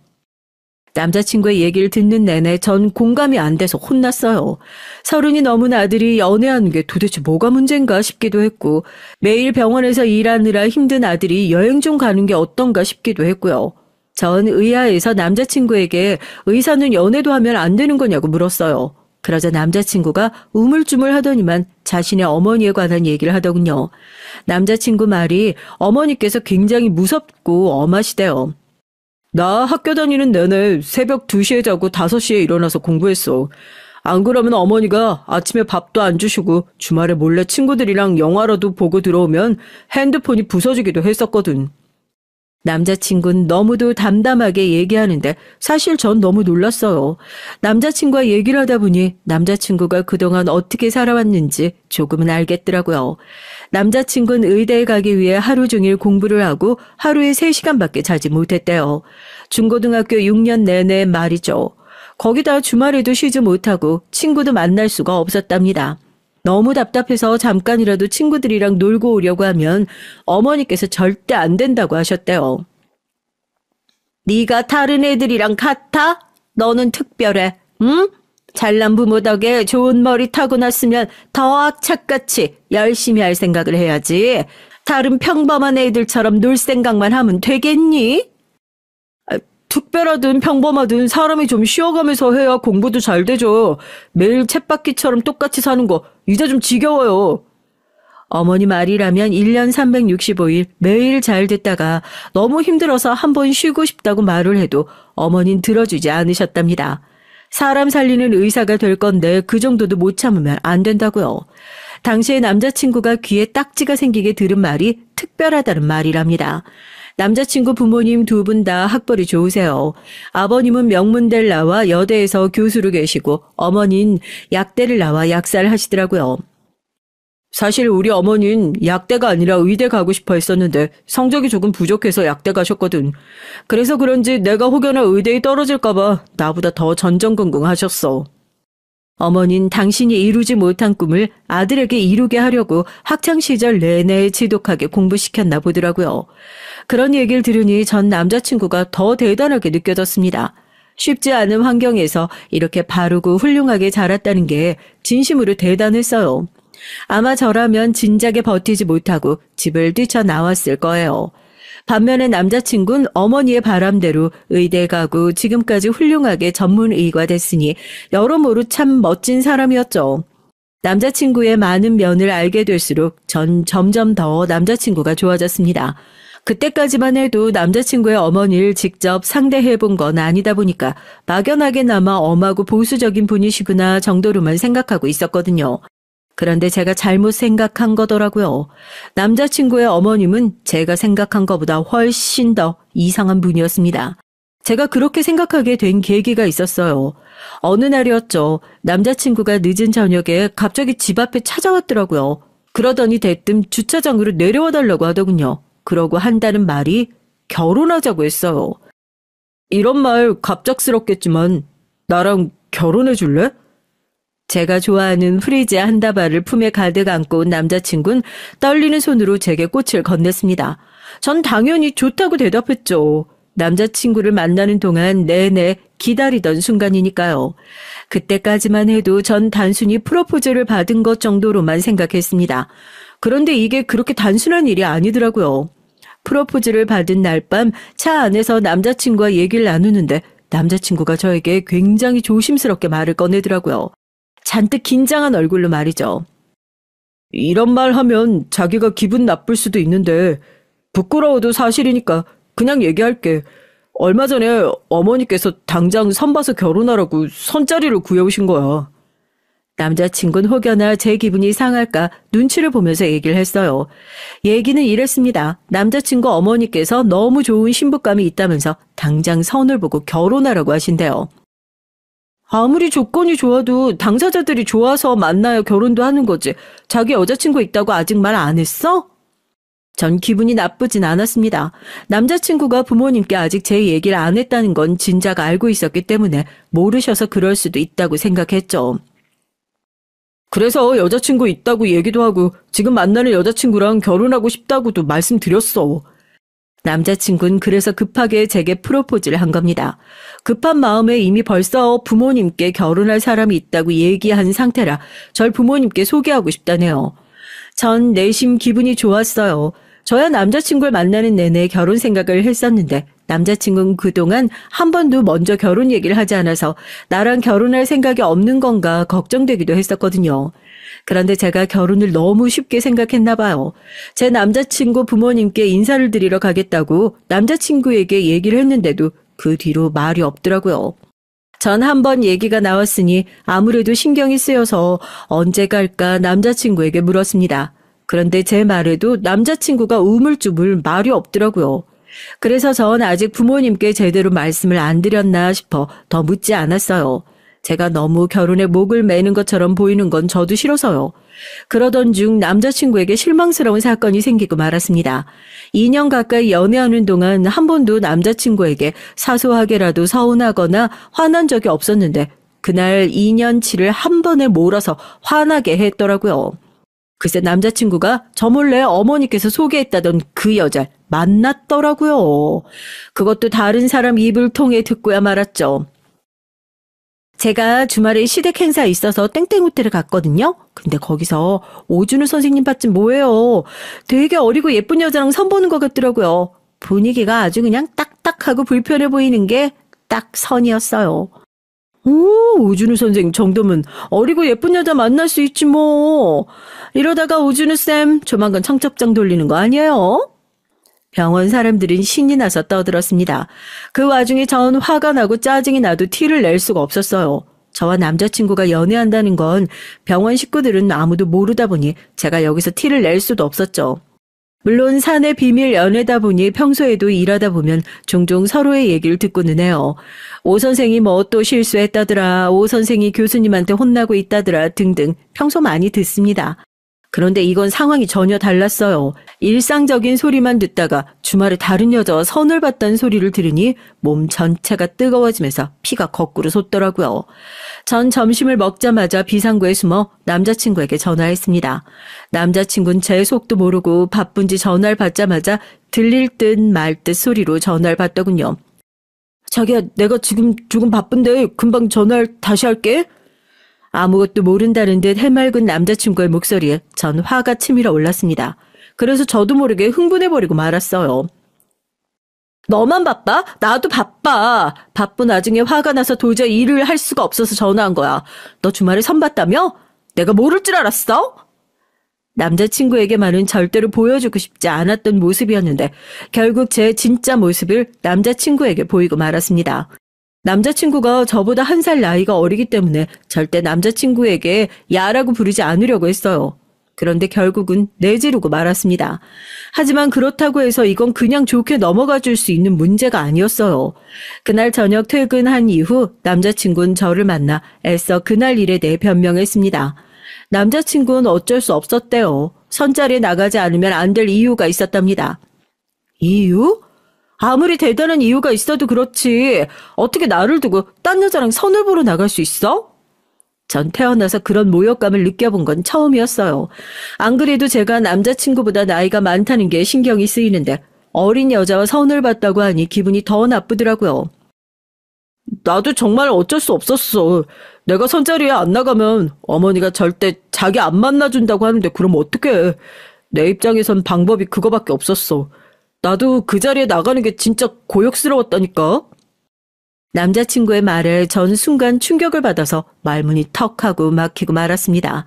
남자친구의 얘기를 듣는 내내 전 공감이 안 돼서 혼났어요. 30이 넘은 아들이 연애하는 게 도대체 뭐가 문제인가 싶기도 했고 매일 병원에서 일하느라 힘든 아들이 여행 좀 가는 게 어떤가 싶기도 했고요. 전 의아해서 남자친구에게 의사는 연애도 하면 안 되는 거냐고 물었어요. 그러자 남자친구가 우물쭈물 하더니만 자신의 어머니에 관한 얘기를 하더군요. 남자친구 말이 어머니께서 굉장히 무섭고 엄하시대요. 나 학교 다니는 내내 새벽 2시에 자고 5시에 일어나서 공부했어. 안 그러면 어머니가 아침에 밥도 안 주시고 주말에 몰래 친구들이랑 영화라도 보고 들어오면 핸드폰이 부서지기도 했었거든. 남자친구는 너무도 담담하게 얘기하는데 사실 전 너무 놀랐어요. 남자친구와 얘기를 하다 보니 남자친구가 그동안 어떻게 살아왔는지 조금은 알겠더라고요. 남자친구는 의대에 가기 위해 하루 종일 공부를 하고 하루에 3시간밖에 자지 못했대요. 중고등학교 6년 내내 말이죠. 거기다 주말에도 쉬지 못하고 친구도 만날 수가 없었답니다. 너무 답답해서 잠깐이라도 친구들이랑 놀고 오려고 하면 어머니께서 절대 안 된다고 하셨대요. 네가 다른 애들이랑 같아? 너는 특별해. 응? 잘난 부모 덕에 좋은 머리 타고났으면 더 악착같이 열심히 할 생각을 해야지. 다른 평범한 애들처럼 놀 생각만 하면 되겠니? 특별하든 평범하든 사람이 좀 쉬어가면서 해야 공부도 잘 되죠. 매일 쳇바퀴처럼 똑같이 사는 거 이제 좀 지겨워요. 어머니 말이라면 1년 365일 매일 잘 듣다가 너무 힘들어서 한번 쉬고 싶다고 말을 해도 어머니는 들어주지 않으셨답니다. 사람 살리는 의사가 될 건데 그 정도도 못 참으면 안 된다고요. 당시에 남자친구가 귀에 딱지가 생기게 들은 말이 특별하다는 말이랍니다. 남자친구 부모님 두 분 다 학벌이 좋으세요. 아버님은 명문대를 나와 여대에서 교수로 계시고 어머니는 약대를 나와 약사를 하시더라고요. 사실 우리 어머니는 약대가 아니라 의대 가고 싶어 했었는데 성적이 조금 부족해서 약대 가셨거든. 그래서 그런지 내가 혹여나 의대에 떨어질까 봐 나보다 더 전전긍긍하셨어. 어머니는 당신이 이루지 못한 꿈을 아들에게 이루게 하려고 학창시절 내내 지독하게 공부시켰나 보더라고요. 그런 얘기를 들으니 전 남자친구가 더 대단하게 느껴졌습니다. 쉽지 않은 환경에서 이렇게 바르고 훌륭하게 자랐다는 게 진심으로 대단했어요. 아마 저라면 진작에 버티지 못하고 집을 뛰쳐나왔을 거예요. 반면에 남자친구는 어머니의 바람대로 의대 가고 지금까지 훌륭하게 전문의가 됐으니 여러모로 참 멋진 사람이었죠. 남자친구의 많은 면을 알게 될수록 전 점점 더 남자친구가 좋아졌습니다. 그때까지만 해도 남자친구의 어머니를 직접 상대해 본 건 아니다 보니까 막연하게나마 엄하고 보수적인 분이시구나 정도로만 생각하고 있었거든요. 그런데 제가 잘못 생각한 거더라고요. 남자친구의 어머님은 제가 생각한 것보다 훨씬 더 이상한 분이었습니다. 제가 그렇게 생각하게 된 계기가 있었어요. 어느 날이었죠. 남자친구가 늦은 저녁에 갑자기 집 앞에 찾아왔더라고요. 그러더니 대뜸 주차장으로 내려와 달라고 하더군요. 그러고 한다는 말이 결혼하자고 했어요. 이런 말 갑작스럽겠지만 나랑 결혼해 줄래? 제가 좋아하는 프리지아 한 다발을 품에 가득 안고 온 남자친구는 떨리는 손으로 제게 꽃을 건넸습니다. 전 당연히 좋다고 대답했죠. 남자친구를 만나는 동안 내내 기다리던 순간이니까요. 그때까지만 해도 전 단순히 프로포즈를 받은 것 정도로만 생각했습니다. 그런데 이게 그렇게 단순한 일이 아니더라고요. 프로포즈를 받은 날 밤 차 안에서 남자친구와 얘기를 나누는데 남자친구가 저에게 굉장히 조심스럽게 말을 꺼내더라고요. 잔뜩 긴장한 얼굴로 말이죠. 이런 말 하면 자기가 기분 나쁠 수도 있는데 부끄러워도 사실이니까 그냥 얘기할게. 얼마 전에 어머니께서 당장 선 봐서 결혼하라고 선자리를 구해오신 거야. 남자친구는 혹여나 제 기분이 상할까 눈치를 보면서 얘기를 했어요. 얘기는 이랬습니다. 남자친구 어머니께서 너무 좋은 신부감이 있다면서 당장 선을 보고 결혼하라고 하신대요. 아무리 조건이 좋아도 당사자들이 좋아서 만나야 결혼도 하는 거지. 자기 여자친구 있다고 아직 말 안 했어? 전 기분이 나쁘진 않았습니다. 남자친구가 부모님께 아직 제 얘기를 안 했다는 건 진작 알고 있었기 때문에 모르셔서 그럴 수도 있다고 생각했죠. 그래서 여자친구 있다고 얘기도 하고 지금 만나는 여자친구랑 결혼하고 싶다고도 말씀드렸어. 남자친구는 그래서 급하게 제게 프로포즈를 한 겁니다. 급한 마음에 이미 벌써 부모님께 결혼할 사람이 있다고 얘기한 상태라 절 부모님께 소개하고 싶다네요. 전 내심 기분이 좋았어요. 저야 남자친구를 만나는 내내 결혼 생각을 했었는데 남자친구는 그동안 한 번도 먼저 결혼 얘기를 하지 않아서 나랑 결혼할 생각이 없는 건가 걱정되기도 했었거든요. 그런데 제가 결혼을 너무 쉽게 생각했나 봐요. 제 남자친구 부모님께 인사를 드리러 가겠다고 남자친구에게 얘기를 했는데도 그 뒤로 말이 없더라고요. 전 한 번 얘기가 나왔으니 아무래도 신경이 쓰여서 언제 갈까 남자친구에게 물었습니다. 그런데 제 말에도 남자친구가 우물쭈물 말이 없더라고요. 그래서 전 아직 부모님께 제대로 말씀을 안 드렸나 싶어 더 묻지 않았어요. 제가 너무 결혼에 목을 매는 것처럼 보이는 건 저도 싫어서요. 그러던 중 남자친구에게 실망스러운 사건이 생기고 말았습니다. 2년 가까이 연애하는 동안 한 번도 남자친구에게 사소하게라도 서운하거나 화난 적이 없었는데 그날 2년치를 한 번에 몰아서 화나게 했더라고요. 글쎄 남자친구가 저 몰래 어머니께서 소개했다던 그 여자를 만났더라고요. 그것도 다른 사람 입을 통해 듣고야 말았죠. 제가 주말에 시댁 행사 있어서 땡땡 호텔에 갔거든요. 근데 거기서 오준우 선생님 봤지 뭐예요. 되게 어리고 예쁜 여자랑 선보는 것 같더라고요. 분위기가 아주 그냥 딱딱하고 불편해 보이는 게 딱 선이었어요. 오준우 선생님 정도면 어리고 예쁜 여자 만날 수 있지 뭐. 이러다가 오준우쌤 조만간 청첩장 돌리는 거 아니에요? 병원 사람들은 신이 나서 떠들었습니다. 그 와중에 전 화가 나고 짜증이 나도 티를 낼 수가 없었어요. 저와 남자친구가 연애한다는 건 병원 식구들은 아무도 모르다 보니 제가 여기서 티를 낼 수도 없었죠. 물론 사내 비밀 연애다 보니 평소에도 일하다 보면 종종 서로의 얘기를 듣고는 해요. 오 선생이 뭐 또 실수했다더라, 오 선생이 교수님한테 혼나고 있다더라 등등 평소 많이 듣습니다. 그런데 이건 상황이 전혀 달랐어요. 일상적인 소리만 듣다가 주말에 다른 여자와 선을 봤다는 소리를 들으니 몸 전체가 뜨거워지면서 피가 거꾸로 솟더라고요. 전 점심을 먹자마자 비상구에 숨어 남자친구에게 전화했습니다. 남자친구는 제 속도 모르고 바쁜지 전화를 받자마자 들릴 듯 말 듯 소리로 전화를 받더군요. 자기야, 내가 지금 조금 바쁜데 금방 전화를 다시 할게. 아무것도 모른다는 듯 해맑은 남자친구의 목소리에 전 화가 치밀어 올랐습니다. 그래서 저도 모르게 흥분해버리고 말았어요. 너만 바빠? 나도 바빠. 바쁜 와중에 화가 나서 도저히 일을 할 수가 없어서 전화한 거야. 너 주말에 선 봤다며? 내가 모를 줄 알았어? 남자친구에게만은 절대로 보여주고 싶지 않았던 모습이었는데 결국 제 진짜 모습을 남자친구에게 보이고 말았습니다. 남자친구가 저보다 1살 나이가 어리기 때문에 절대 남자친구에게 야라고 부르지 않으려고 했어요. 그런데 결국은 내지르고 말았습니다. 하지만 그렇다고 해서 이건 그냥 좋게 넘어가 줄 수 있는 문제가 아니었어요. 그날 저녁 퇴근한 이후 남자친구는 저를 만나 애써 그날 일에 대해 변명했습니다. 남자친구는 어쩔 수 없었대요. 선자리에 나가지 않으면 안 될 이유가 있었답니다. 이유? 아무리 대단한 이유가 있어도 그렇지 어떻게 나를 두고 딴 여자랑 선을 보러 나갈 수 있어? 전 태어나서 그런 모욕감을 느껴본 건 처음이었어요. 안 그래도 제가 남자친구보다 나이가 많다는 게 신경이 쓰이는데 어린 여자와 선을 봤다고 하니 기분이 더 나쁘더라고요. 나도 정말 어쩔 수 없었어. 내가 선자리에 안 나가면 어머니가 절대 자기 안 만나준다고 하는데 그럼 어떡해. 내 입장에선 방법이 그거밖에 없었어. 나도 그 자리에 나가는 게 진짜 고역스러웠다니까. 남자친구의 말에 전 순간 충격을 받아서 말문이 턱하고 막히고 말았습니다.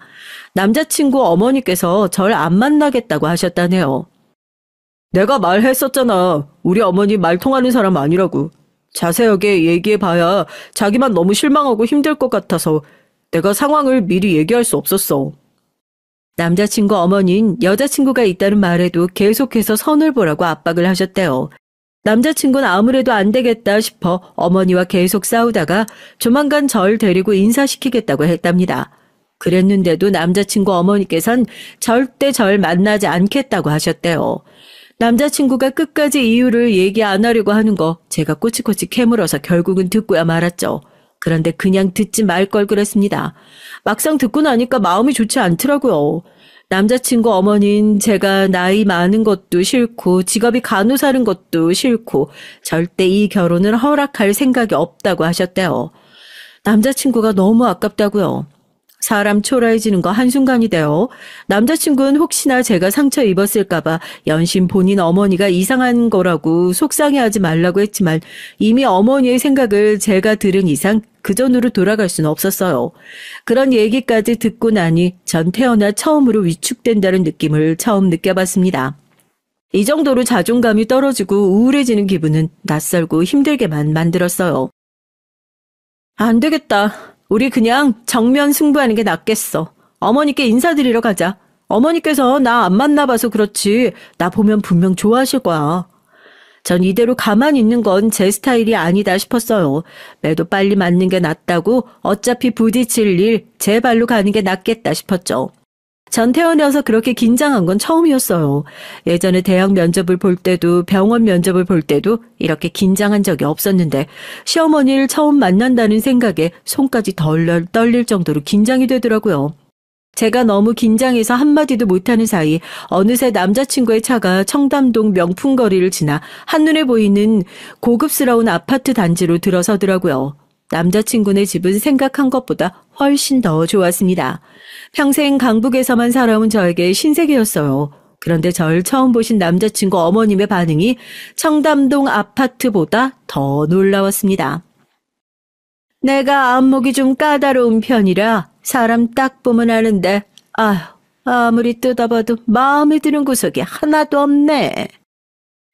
남자친구 어머니께서 절 안 만나겠다고 하셨다네요. 내가 말했었잖아. 우리 어머니 말 통하는 사람 아니라고. 자세하게 얘기해봐야 자기만 너무 실망하고 힘들 것 같아서 내가 상황을 미리 얘기할 수 없었어. 남자친구 어머니는 여자친구가 있다는 말에도 계속해서 선을 보라고 압박을 하셨대요. 남자친구는 아무래도 안 되겠다 싶어 어머니와 계속 싸우다가 조만간 절 데리고 인사시키겠다고 했답니다. 그랬는데도 남자친구 어머니께선 절대 절 만나지 않겠다고 하셨대요. 남자친구가 끝까지 이유를 얘기 안 하려고 하는 거 제가 꼬치꼬치 캐물어서 결국은 듣고야 말았죠. 그런데 그냥 듣지 말 걸 그랬습니다. 막상 듣고 나니까 마음이 좋지 않더라고요. 남자친구 어머니는 제가 나이 많은 것도 싫고 직업이 간호사는 것도 싫고 절대 이 결혼을 허락할 생각이 없다고 하셨대요. 남자친구가 너무 아깝다고요. 사람 초라해지는 거 한순간이대요. 남자친구는 혹시나 제가 상처 입었을까봐 연신 본인 어머니가 이상한 거라고 속상해하지 말라고 했지만 이미 어머니의 생각을 제가 들은 이상 그전으로 돌아갈 수는 없었어요. 그런 얘기까지 듣고 나니 전 태어나 처음으로 위축된다는 느낌을 처음 느껴봤습니다. 이 정도로 자존감이 떨어지고 우울해지는 기분은 낯설고 힘들게만 만들었어요. 안 되겠다. 우리 그냥 정면 승부하는 게 낫겠어. 어머니께 인사드리러 가자. 어머니께서 나 안 만나봐서 그렇지 나 보면 분명 좋아하실 거야. 전 이대로 가만히 있는 건 제 스타일이 아니다 싶었어요. 매도 빨리 맞는 게 낫다고 어차피 부딪힐 일 제 발로 가는 게 낫겠다 싶었죠. 전 태어나서 그렇게 긴장한 건 처음이었어요. 예전에 대학 면접을 볼 때도 병원 면접을 볼 때도 이렇게 긴장한 적이 없었는데 시어머니를 처음 만난다는 생각에 손까지 덜덜 떨릴 정도로 긴장이 되더라고요. 제가 너무 긴장해서 한마디도 못하는 사이 어느새 남자친구의 차가 청담동 명품거리를 지나 한눈에 보이는 고급스러운 아파트 단지로 들어서더라고요. 남자친구네 집은 생각한 것보다 훨씬 더 좋았습니다. 평생 강북에서만 살아온 저에게 신세계였어요. 그런데 절 처음 보신 남자친구 어머님의 반응이 청담동 아파트보다 더 놀라웠습니다. 내가 안목이 좀 까다로운 편이라 사람 딱 보면 아는데 아무리 뜯어봐도 마음에 드는 구석이 하나도 없네.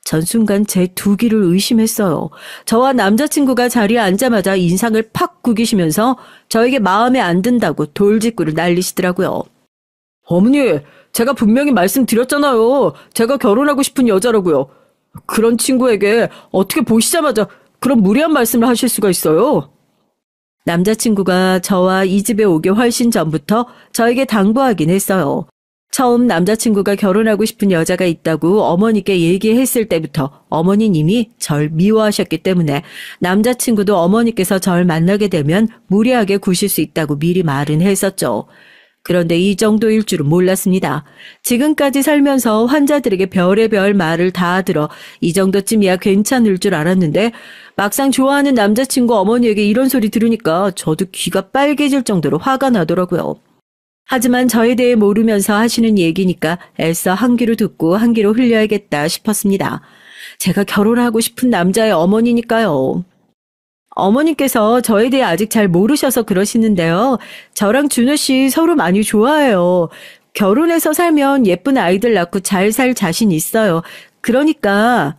전 순간 제 두 귀를 의심했어요. 저와 남자친구가 자리에 앉자마자 인상을 팍 구기시면서 저에게 마음에 안 든다고 돌직구를 날리시더라고요. 어머니, 제가 분명히 말씀드렸잖아요. 제가 결혼하고 싶은 여자라고요. 그런 친구에게 어떻게 보시자마자 그런 무례한 말씀을 하실 수가 있어요? 남자친구가 저와 이 집에 오기 훨씬 전부터 저에게 당부하긴 했어요. 처음 남자친구가 결혼하고 싶은 여자가 있다고 어머니께 얘기했을 때부터 어머니는 이미 절 미워하셨기 때문에 남자친구도 어머니께서 절 만나게 되면 무리하게 구실 수 있다고 미리 말은 했었죠. 그런데 이 정도일 줄은 몰랐습니다. 지금까지 살면서 환자들에게 별의별 말을 다 들어 이 정도쯤이야 괜찮을 줄 알았는데 막상 좋아하는 남자친구 어머니에게 이런 소리 들으니까 저도 귀가 빨개질 정도로 화가 나더라고요. 하지만 저에 대해 모르면서 하시는 얘기니까 애써 한 귀로 듣고 한 귀로 흘려야겠다 싶었습니다. 제가 결혼하고 싶은 남자의 어머니니까요. 어머니께서 저에 대해 아직 잘 모르셔서 그러시는데요. 저랑 준호 씨 서로 많이 좋아해요. 결혼해서 살면 예쁜 아이들 낳고 잘 살 자신 있어요. 그러니까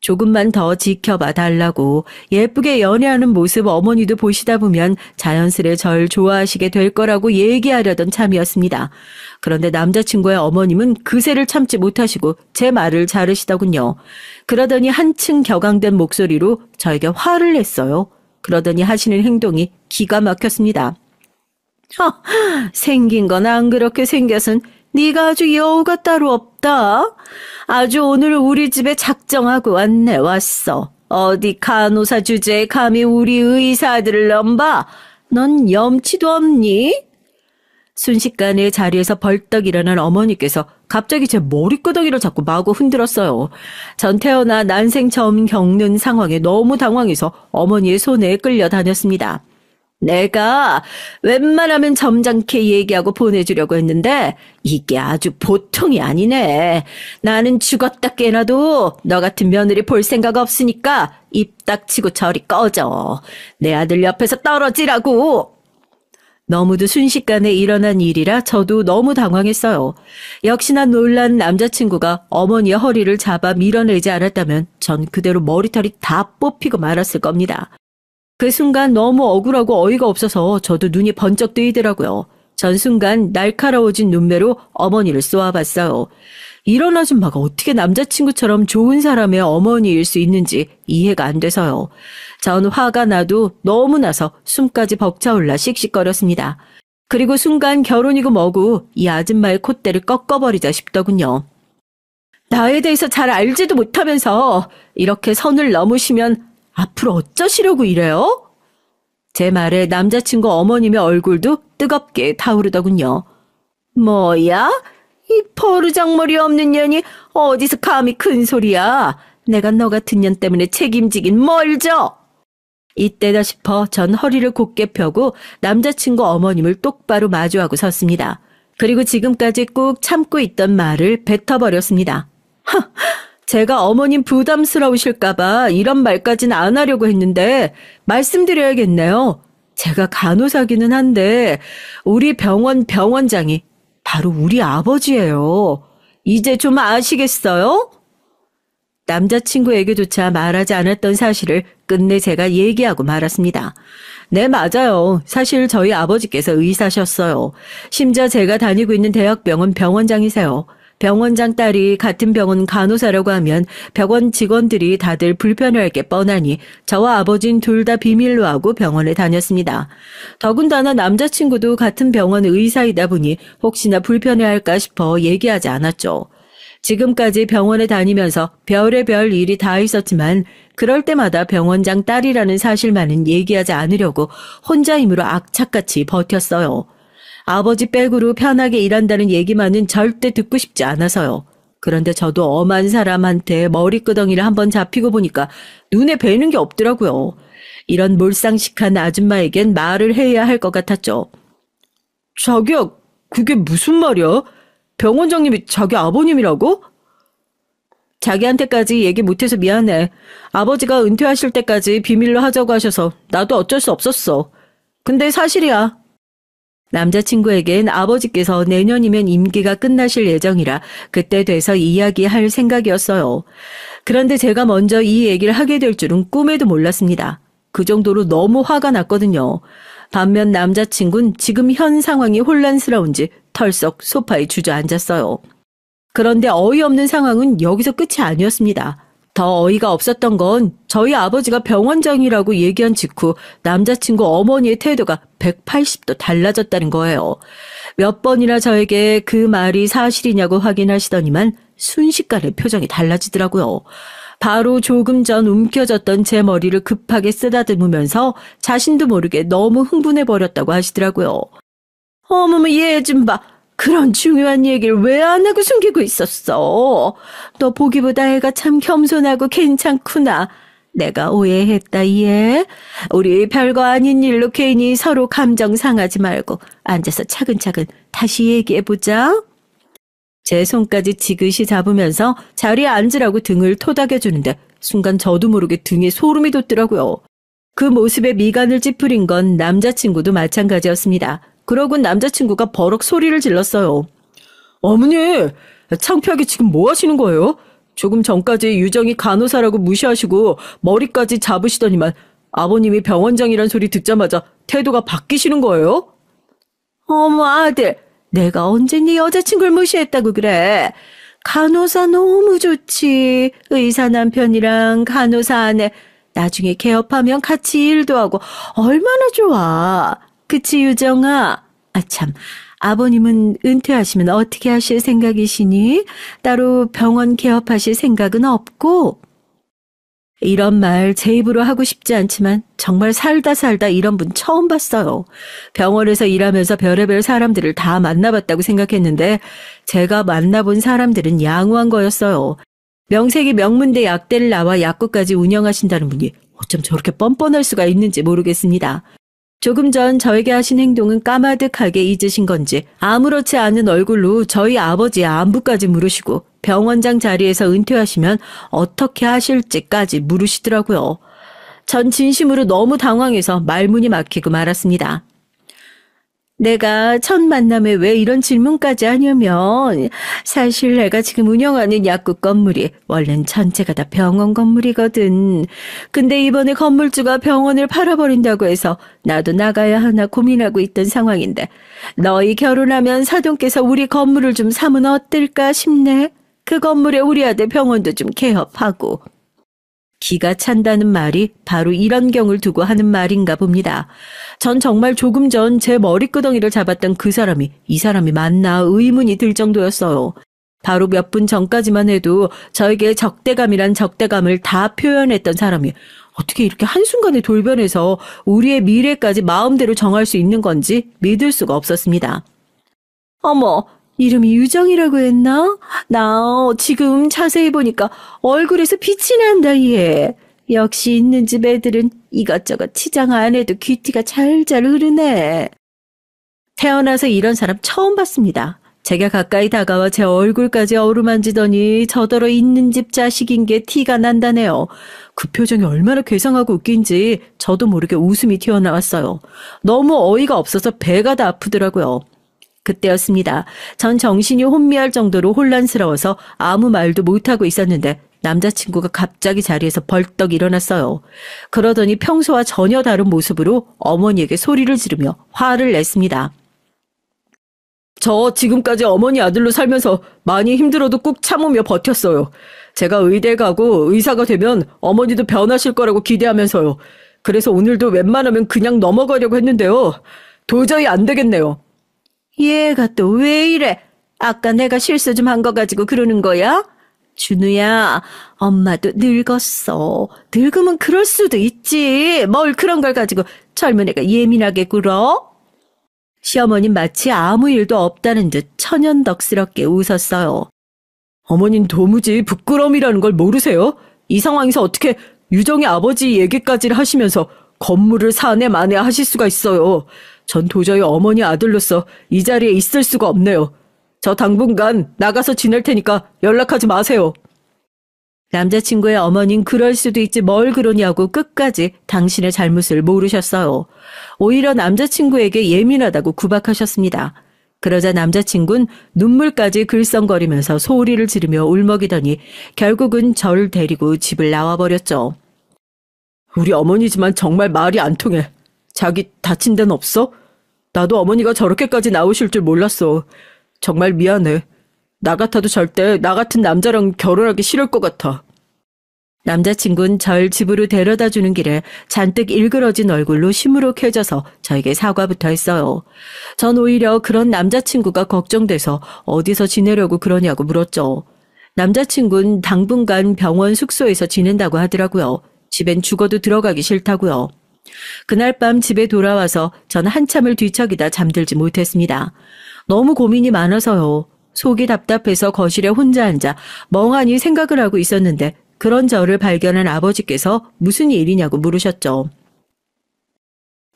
조금만 더 지켜봐 달라고 예쁘게 연애하는 모습 어머니도 보시다 보면 자연스레 절 좋아하시게 될 거라고 얘기하려던 참이었습니다. 그런데 남자친구의 어머님은 그새를 참지 못하시고 제 말을 자르시더군요. 그러더니 한층 격앙된 목소리로 저에게 화를 냈어요. 그러더니 하시는 행동이 기가 막혔습니다. 생긴 건 안 그렇게 생겨선 네가 아주 여우가 따로 없다. 아주 오늘 우리 집에 작정하고 왔어. 어디 간호사 주제에 감히 우리 의사들을 넘봐. 넌 염치도 없니? 순식간에 자리에서 벌떡 일어난 어머니께서 갑자기 제 머리끄덩이를 잡고 마구 흔들었어요. 전 태어나 난생 처음 겪는 상황에 너무 당황해서 어머니의 손에 끌려다녔습니다. 내가 웬만하면 점잖게 얘기하고 보내주려고 했는데 이게 아주 보통이 아니네. 나는 죽었다 깨나도 너 같은 며느리 볼 생각 없으니까 입 닥치고 저리 꺼져. 내 아들 옆에서 떨어지라고. 너무도 순식간에 일어난 일이라 저도 너무 당황했어요. 역시나 놀란 남자친구가 어머니의 허리를 잡아 밀어내지 않았다면 전 그대로 머리털이 다 뽑히고 말았을 겁니다. 그 순간 너무 억울하고 어이가 없어서 저도 눈이 번쩍 뜨이더라고요. 전 순간 날카로워진 눈매로 어머니를 쏘아봤어요. 이런 아줌마가 어떻게 남자친구처럼 좋은 사람의 어머니일 수 있는지 이해가 안 돼서요. 전 화가 나도 너무 나서 숨까지 벅차올라 씩씩거렸습니다. 그리고 순간 결혼이고 뭐고 이 아줌마의 콧대를 꺾어버리자 싶더군요. 나에 대해서 잘 알지도 못하면서 이렇게 선을 넘으시면 앞으로 어쩌시려고 이래요? 제 말에 남자친구 어머님의 얼굴도 뜨겁게 타오르더군요. 뭐야? 이 버르장머리 없는 년이 어디서 감히 큰 소리야. 내가 너 같은 년 때문에 책임지긴 멀죠. 이때다 싶어 전 허리를 곧게 펴고 남자친구 어머님을 똑바로 마주하고 섰습니다. 그리고 지금까지 꾹 참고 있던 말을 뱉어버렸습니다. 제가 어머님 부담스러우실까봐 이런 말까지는 안 하려고 했는데 말씀드려야겠네요. 제가 간호사기는 한데 우리 병원 병원장이 바로 우리 아버지예요. 이제 좀 아시겠어요? 남자친구에게조차 말하지 않았던 사실을 끝내 제가 얘기하고 말았습니다. 네, 맞아요. 사실 저희 아버지께서 의사셨어요. 심지어 제가 다니고 있는 대학병원 병원장이세요. 병원장 딸이 같은 병원 간호사라고 하면 병원 직원들이 다들 불편해할 게 뻔하니 저와 아버진 둘 다 비밀로 하고 병원에 다녔습니다. 더군다나 남자친구도 같은 병원 의사이다 보니 혹시나 불편해할까 싶어 얘기하지 않았죠. 지금까지 병원에 다니면서 별의별 일이 다 있었지만 그럴 때마다 병원장 딸이라는 사실만은 얘기하지 않으려고 혼자 힘으로 악착같이 버텼어요. 아버지 백으로 편하게 일한다는 얘기만은 절대 듣고 싶지 않아서요. 그런데 저도 엄한 사람한테 머리끄덩이를 한번 잡히고 보니까 눈에 뵈는 게 없더라고요. 이런 몰상식한 아줌마에겐 말을 해야 할 것 같았죠. 자기야, 그게 무슨 말이야? 병원장님이 자기 아버님이라고? 자기한테까지 얘기 못해서 미안해. 아버지가 은퇴하실 때까지 비밀로 하자고 하셔서 나도 어쩔 수 없었어. 근데 사실이야. 남자친구에겐 아버지께서 내년이면 임기가 끝나실 예정이라 그때 돼서 이야기할 생각이었어요. 그런데 제가 먼저 이 얘기를 하게 될 줄은 꿈에도 몰랐습니다. 그 정도로 너무 화가 났거든요. 반면 남자친구는 지금 현 상황이 혼란스러운지 털썩 소파에 주저앉았어요. 그런데 어이없는 상황은 여기서 끝이 아니었습니다. 더 어이가 없었던 건 저희 아버지가 병원장이라고 얘기한 직후 남자친구 어머니의 태도가 180도 달라졌다는 거예요. 몇 번이나 저에게 그 말이 사실이냐고 확인하시더니만 순식간에 표정이 달라지더라고요. 바로 조금 전 움켜졌던 제 머리를 급하게 쓰다듬으면서 자신도 모르게 너무 흥분해버렸다고 하시더라고요. 어머머, 얘 좀 봐. 그런 중요한 얘기를 왜 안 하고 숨기고 있었어? 너 보기보다 애가 참 겸손하고 괜찮구나. 내가 오해했다, 얘. 우리 별거 아닌 일로 괜히 서로 감정 상하지 말고 앉아서 차근차근 다시 얘기해보자. 제 손까지 지그시 잡으면서 자리에 앉으라고 등을 토닥여주는데 순간 저도 모르게 등에 소름이 돋더라고요. 그 모습에 미간을 찌푸린 건 남자친구도 마찬가지였습니다. 그러곤 남자친구가 버럭 소리를 질렀어요. 어머니, 창피하게 지금 뭐 하시는 거예요? 조금 전까지 유정이 간호사라고 무시하시고 머리까지 잡으시더니만 아버님이 병원장이란 소리 듣자마자 태도가 바뀌시는 거예요? 어머, 아들, 내가 언제 네 여자친구를 무시했다고 그래? 간호사 너무 좋지. 의사 남편이랑 간호사 아내 나중에 개업하면 같이 일도 하고 얼마나 좋아. 그치, 유정아? 참, 아버님은 은퇴하시면 어떻게 하실 생각이시니? 따로 병원 개업하실 생각은 없고? 이런 말 제 입으로 하고 싶지 않지만 정말 살다 이런 분 처음 봤어요. 병원에서 일하면서 별의별 사람들을 다 만나봤다고 생각했는데 제가 만나본 사람들은 양호한 거였어요. 명색이 명문대 약대를 나와 약국까지 운영하신다는 분이 어쩜 저렇게 뻔뻔할 수가 있는지 모르겠습니다. 조금 전 저에게 하신 행동은 까마득하게 잊으신 건지 아무렇지 않은 얼굴로 저희 아버지의 안부까지 물으시고 병원장 자리에서 은퇴하시면 어떻게 하실지까지 물으시더라고요. 전 진심으로 너무 당황해서 말문이 막히고 말았습니다. 내가 첫 만남에 왜 이런 질문까지 하냐면 사실 내가 지금 운영하는 약국 건물이 원래는 전체가 다 병원 건물이거든. 근데 이번에 건물주가 병원을 팔아버린다고 해서 나도 나가야 하나 고민하고 있던 상황인데 너희 결혼하면 사돈께서 우리 건물을 좀 사면 어떨까 싶네. 그 건물에 우리 아들 병원도 좀 개업하고. 기가 찬다는 말이 바로 이런 경우를 두고 하는 말인가 봅니다. 전 정말 조금 전 제 머리끄덩이를 잡았던 그 사람이 이 사람이 맞나 의문이 들 정도였어요. 바로 몇 분 전까지만 해도 저에게 적대감이란 적대감을 다 표현했던 사람이 어떻게 이렇게 한순간에 돌변해서 우리의 미래까지 마음대로 정할 수 있는 건지 믿을 수가 없었습니다. 어머, 이름이 유정이라고 했나? 나 지금 자세히 보니까 얼굴에서 빛이 난다 얘. 역시 있는 집 애들은 이것저것 치장 안 해도 귀티가 잘잘 흐르네. 태어나서 이런 사람 처음 봤습니다. 제가 가까이 다가와 제 얼굴까지 어루만지더니 저더러 있는 집 자식인 게 티가 난다네요. 그 표정이 얼마나 괴상하고 웃긴지 저도 모르게 웃음이 튀어나왔어요. 너무 어이가 없어서 배가 다 아프더라고요. 그때였습니다. 전 정신이 혼미할 정도로 혼란스러워서 아무 말도 못하고 있었는데 남자친구가 갑자기 자리에서 벌떡 일어났어요. 그러더니 평소와 전혀 다른 모습으로 어머니에게 소리를 지르며 화를 냈습니다. 저 지금까지 어머니 아들로 살면서 많이 힘들어도 꾹 참으며 버텼어요. 제가 의대 가고 의사가 되면 어머니도 변하실 거라고 기대하면서요. 그래서 오늘도 웬만하면 그냥 넘어가려고 했는데요. 도저히 안 되겠네요. 얘가 또 왜 이래? 아까 내가 실수 좀 한 거 가지고 그러는 거야? 준우야, 엄마도 늙었어. 늙으면 그럴 수도 있지. 뭘 그런 걸 가지고 젊은 애가 예민하게 굴어? 시어머님 마치 아무 일도 없다는 듯 천연덕스럽게 웃었어요. 어머닌 도무지 부끄러움이라는 걸 모르세요? 이 상황에서 어떻게 유정의 아버지 얘기까지 하시면서 건물을 사내 만에 하실 수가 있어요. 전 도저히 어머니 아들로서 이 자리에 있을 수가 없네요. 저 당분간 나가서 지낼 테니까 연락하지 마세요. 남자친구의 어머닌 그럴 수도 있지 뭘 그러냐고 끝까지 당신의 잘못을 모르셨어요. 오히려 남자친구에게 예민하다고 구박하셨습니다. 그러자 남자친구는 눈물까지 글썽거리면서 소리를 지르며 울먹이더니 결국은 저를 데리고 집을 나와버렸죠. 우리 어머니지만 정말 말이 안 통해. 자기 다친 데는 없어? 나도 어머니가 저렇게까지 나오실 줄 몰랐어. 정말 미안해. 나 같아도 절대 나 같은 남자랑 결혼하기 싫을 것 같아. 남자친구는 절 집으로 데려다 주는 길에 잔뜩 일그러진 얼굴로 시무룩해져서 저에게 사과부터 했어요. 전 오히려 그런 남자친구가 걱정돼서 어디서 지내려고 그러냐고 물었죠. 남자친구는 당분간 병원 숙소에서 지낸다고 하더라고요. 집엔 죽어도 들어가기 싫다고요. 그날 밤 집에 돌아와서 전 한참을 뒤척이다 잠들지 못했습니다. 너무 고민이 많아서요. 속이 답답해서 거실에 혼자 앉아 멍하니 생각을 하고 있었는데 그런 저를 발견한 아버지께서 무슨 일이냐고 물으셨죠.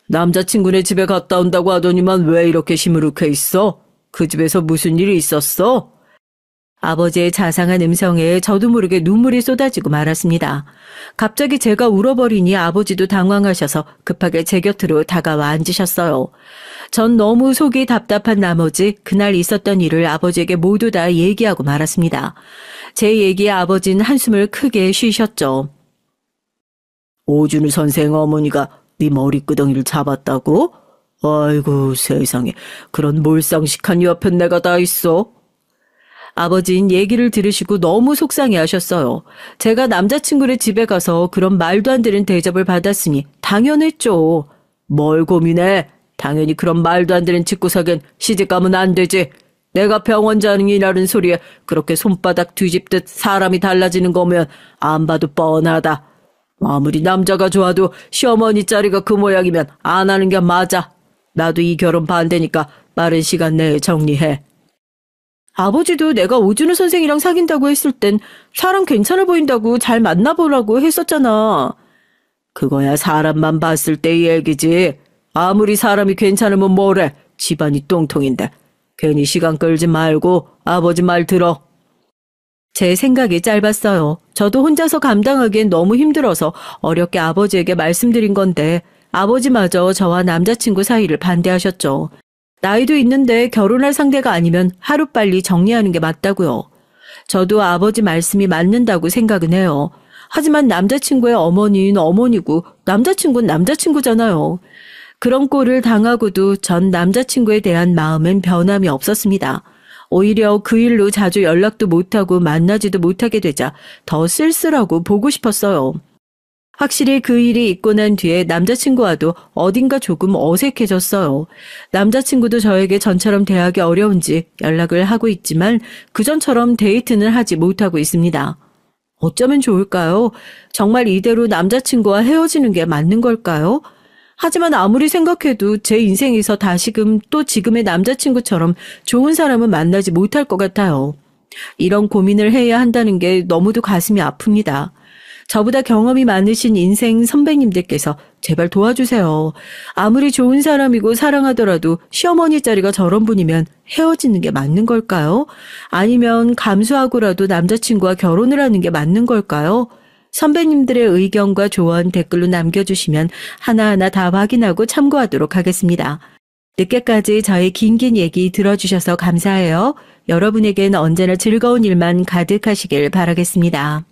남자친구네 집에 갔다 온다고 하더니만 왜 이렇게 시무룩해 있어? 그 집에서 무슨 일이 있었어? 아버지의 자상한 음성에 저도 모르게 눈물이 쏟아지고 말았습니다. 갑자기 제가 울어버리니 아버지도 당황하셔서 급하게 제 곁으로 다가와 앉으셨어요. 전 너무 속이 답답한 나머지 그날 있었던 일을 아버지에게 모두 다 얘기하고 말았습니다. 제 얘기에 아버지는 한숨을 크게 쉬셨죠. 오준우 선생 어머니가 네 머리끄덩이를 잡았다고? 아이고 세상에, 그런 몰상식한 옆엔 내가 다 있어. 아버진 얘기를 들으시고 너무 속상해하셨어요. 제가 남자친구네 집에 가서 그런 말도 안 되는 대접을 받았으니 당연했죠. 뭘 고민해? 당연히 그런 말도 안 되는 집구석엔 시집가면 안 되지. 내가 병원장이라는 소리에 그렇게 손바닥 뒤집듯 사람이 달라지는 거면 안 봐도 뻔하다. 아무리 남자가 좋아도 시어머니 자리가 그 모양이면 안 하는 게 맞아. 나도 이 결혼 반대니까 빠른 시간 내에 정리해. 아버지도 내가 오준우 선생이랑 사귄다고 했을 땐 사람 괜찮아 보인다고 잘 만나보라고 했었잖아. 그거야 사람만 봤을 때 얘기지. 아무리 사람이 괜찮으면 뭐래. 집안이 똥통인데. 괜히 시간 끌지 말고 아버지 말 들어. 제 생각이 짧았어요. 저도 혼자서 감당하기엔 너무 힘들어서 어렵게 아버지에게 말씀드린 건데 아버지마저 저와 남자친구 사이를 반대하셨죠. 나이도 있는데 결혼할 상대가 아니면 하루빨리 정리하는 게 맞다고요. 저도 아버지 말씀이 맞는다고 생각은 해요. 하지만 남자친구의 어머니는 어머니고 남자친구는 남자친구잖아요. 그런 꼴을 당하고도 전 남자친구에 대한 마음은 변함이 없었습니다. 오히려 그 일로 자주 연락도 못하고 만나지도 못하게 되자 더 쓸쓸하고 보고 싶었어요. 확실히 그 일이 있고 난 뒤에 남자친구와도 어딘가 조금 어색해졌어요. 남자친구도 저에게 전처럼 대하기 어려운지 연락을 하고 있지만 그전처럼 데이트는 하지 못하고 있습니다. 어쩌면 좋을까요? 정말 이대로 남자친구와 헤어지는 게 맞는 걸까요? 하지만 아무리 생각해도 제 인생에서 다시금 또 지금의 남자친구처럼 좋은 사람은 만나지 못할 것 같아요. 이런 고민을 해야 한다는 게 너무도 가슴이 아픕니다. 저보다 경험이 많으신 인생 선배님들께서 제발 도와주세요. 아무리 좋은 사람이고 사랑하더라도 시어머니 자리가 저런 분이면 헤어지는 게 맞는 걸까요? 아니면 감수하고라도 남자친구와 결혼을 하는 게 맞는 걸까요? 선배님들의 의견과 조언 댓글로 남겨주시면 하나하나 다 확인하고 참고하도록 하겠습니다. 늦게까지 저의 긴긴 얘기 들어주셔서 감사해요. 여러분에겐 언제나 즐거운 일만 가득하시길 바라겠습니다.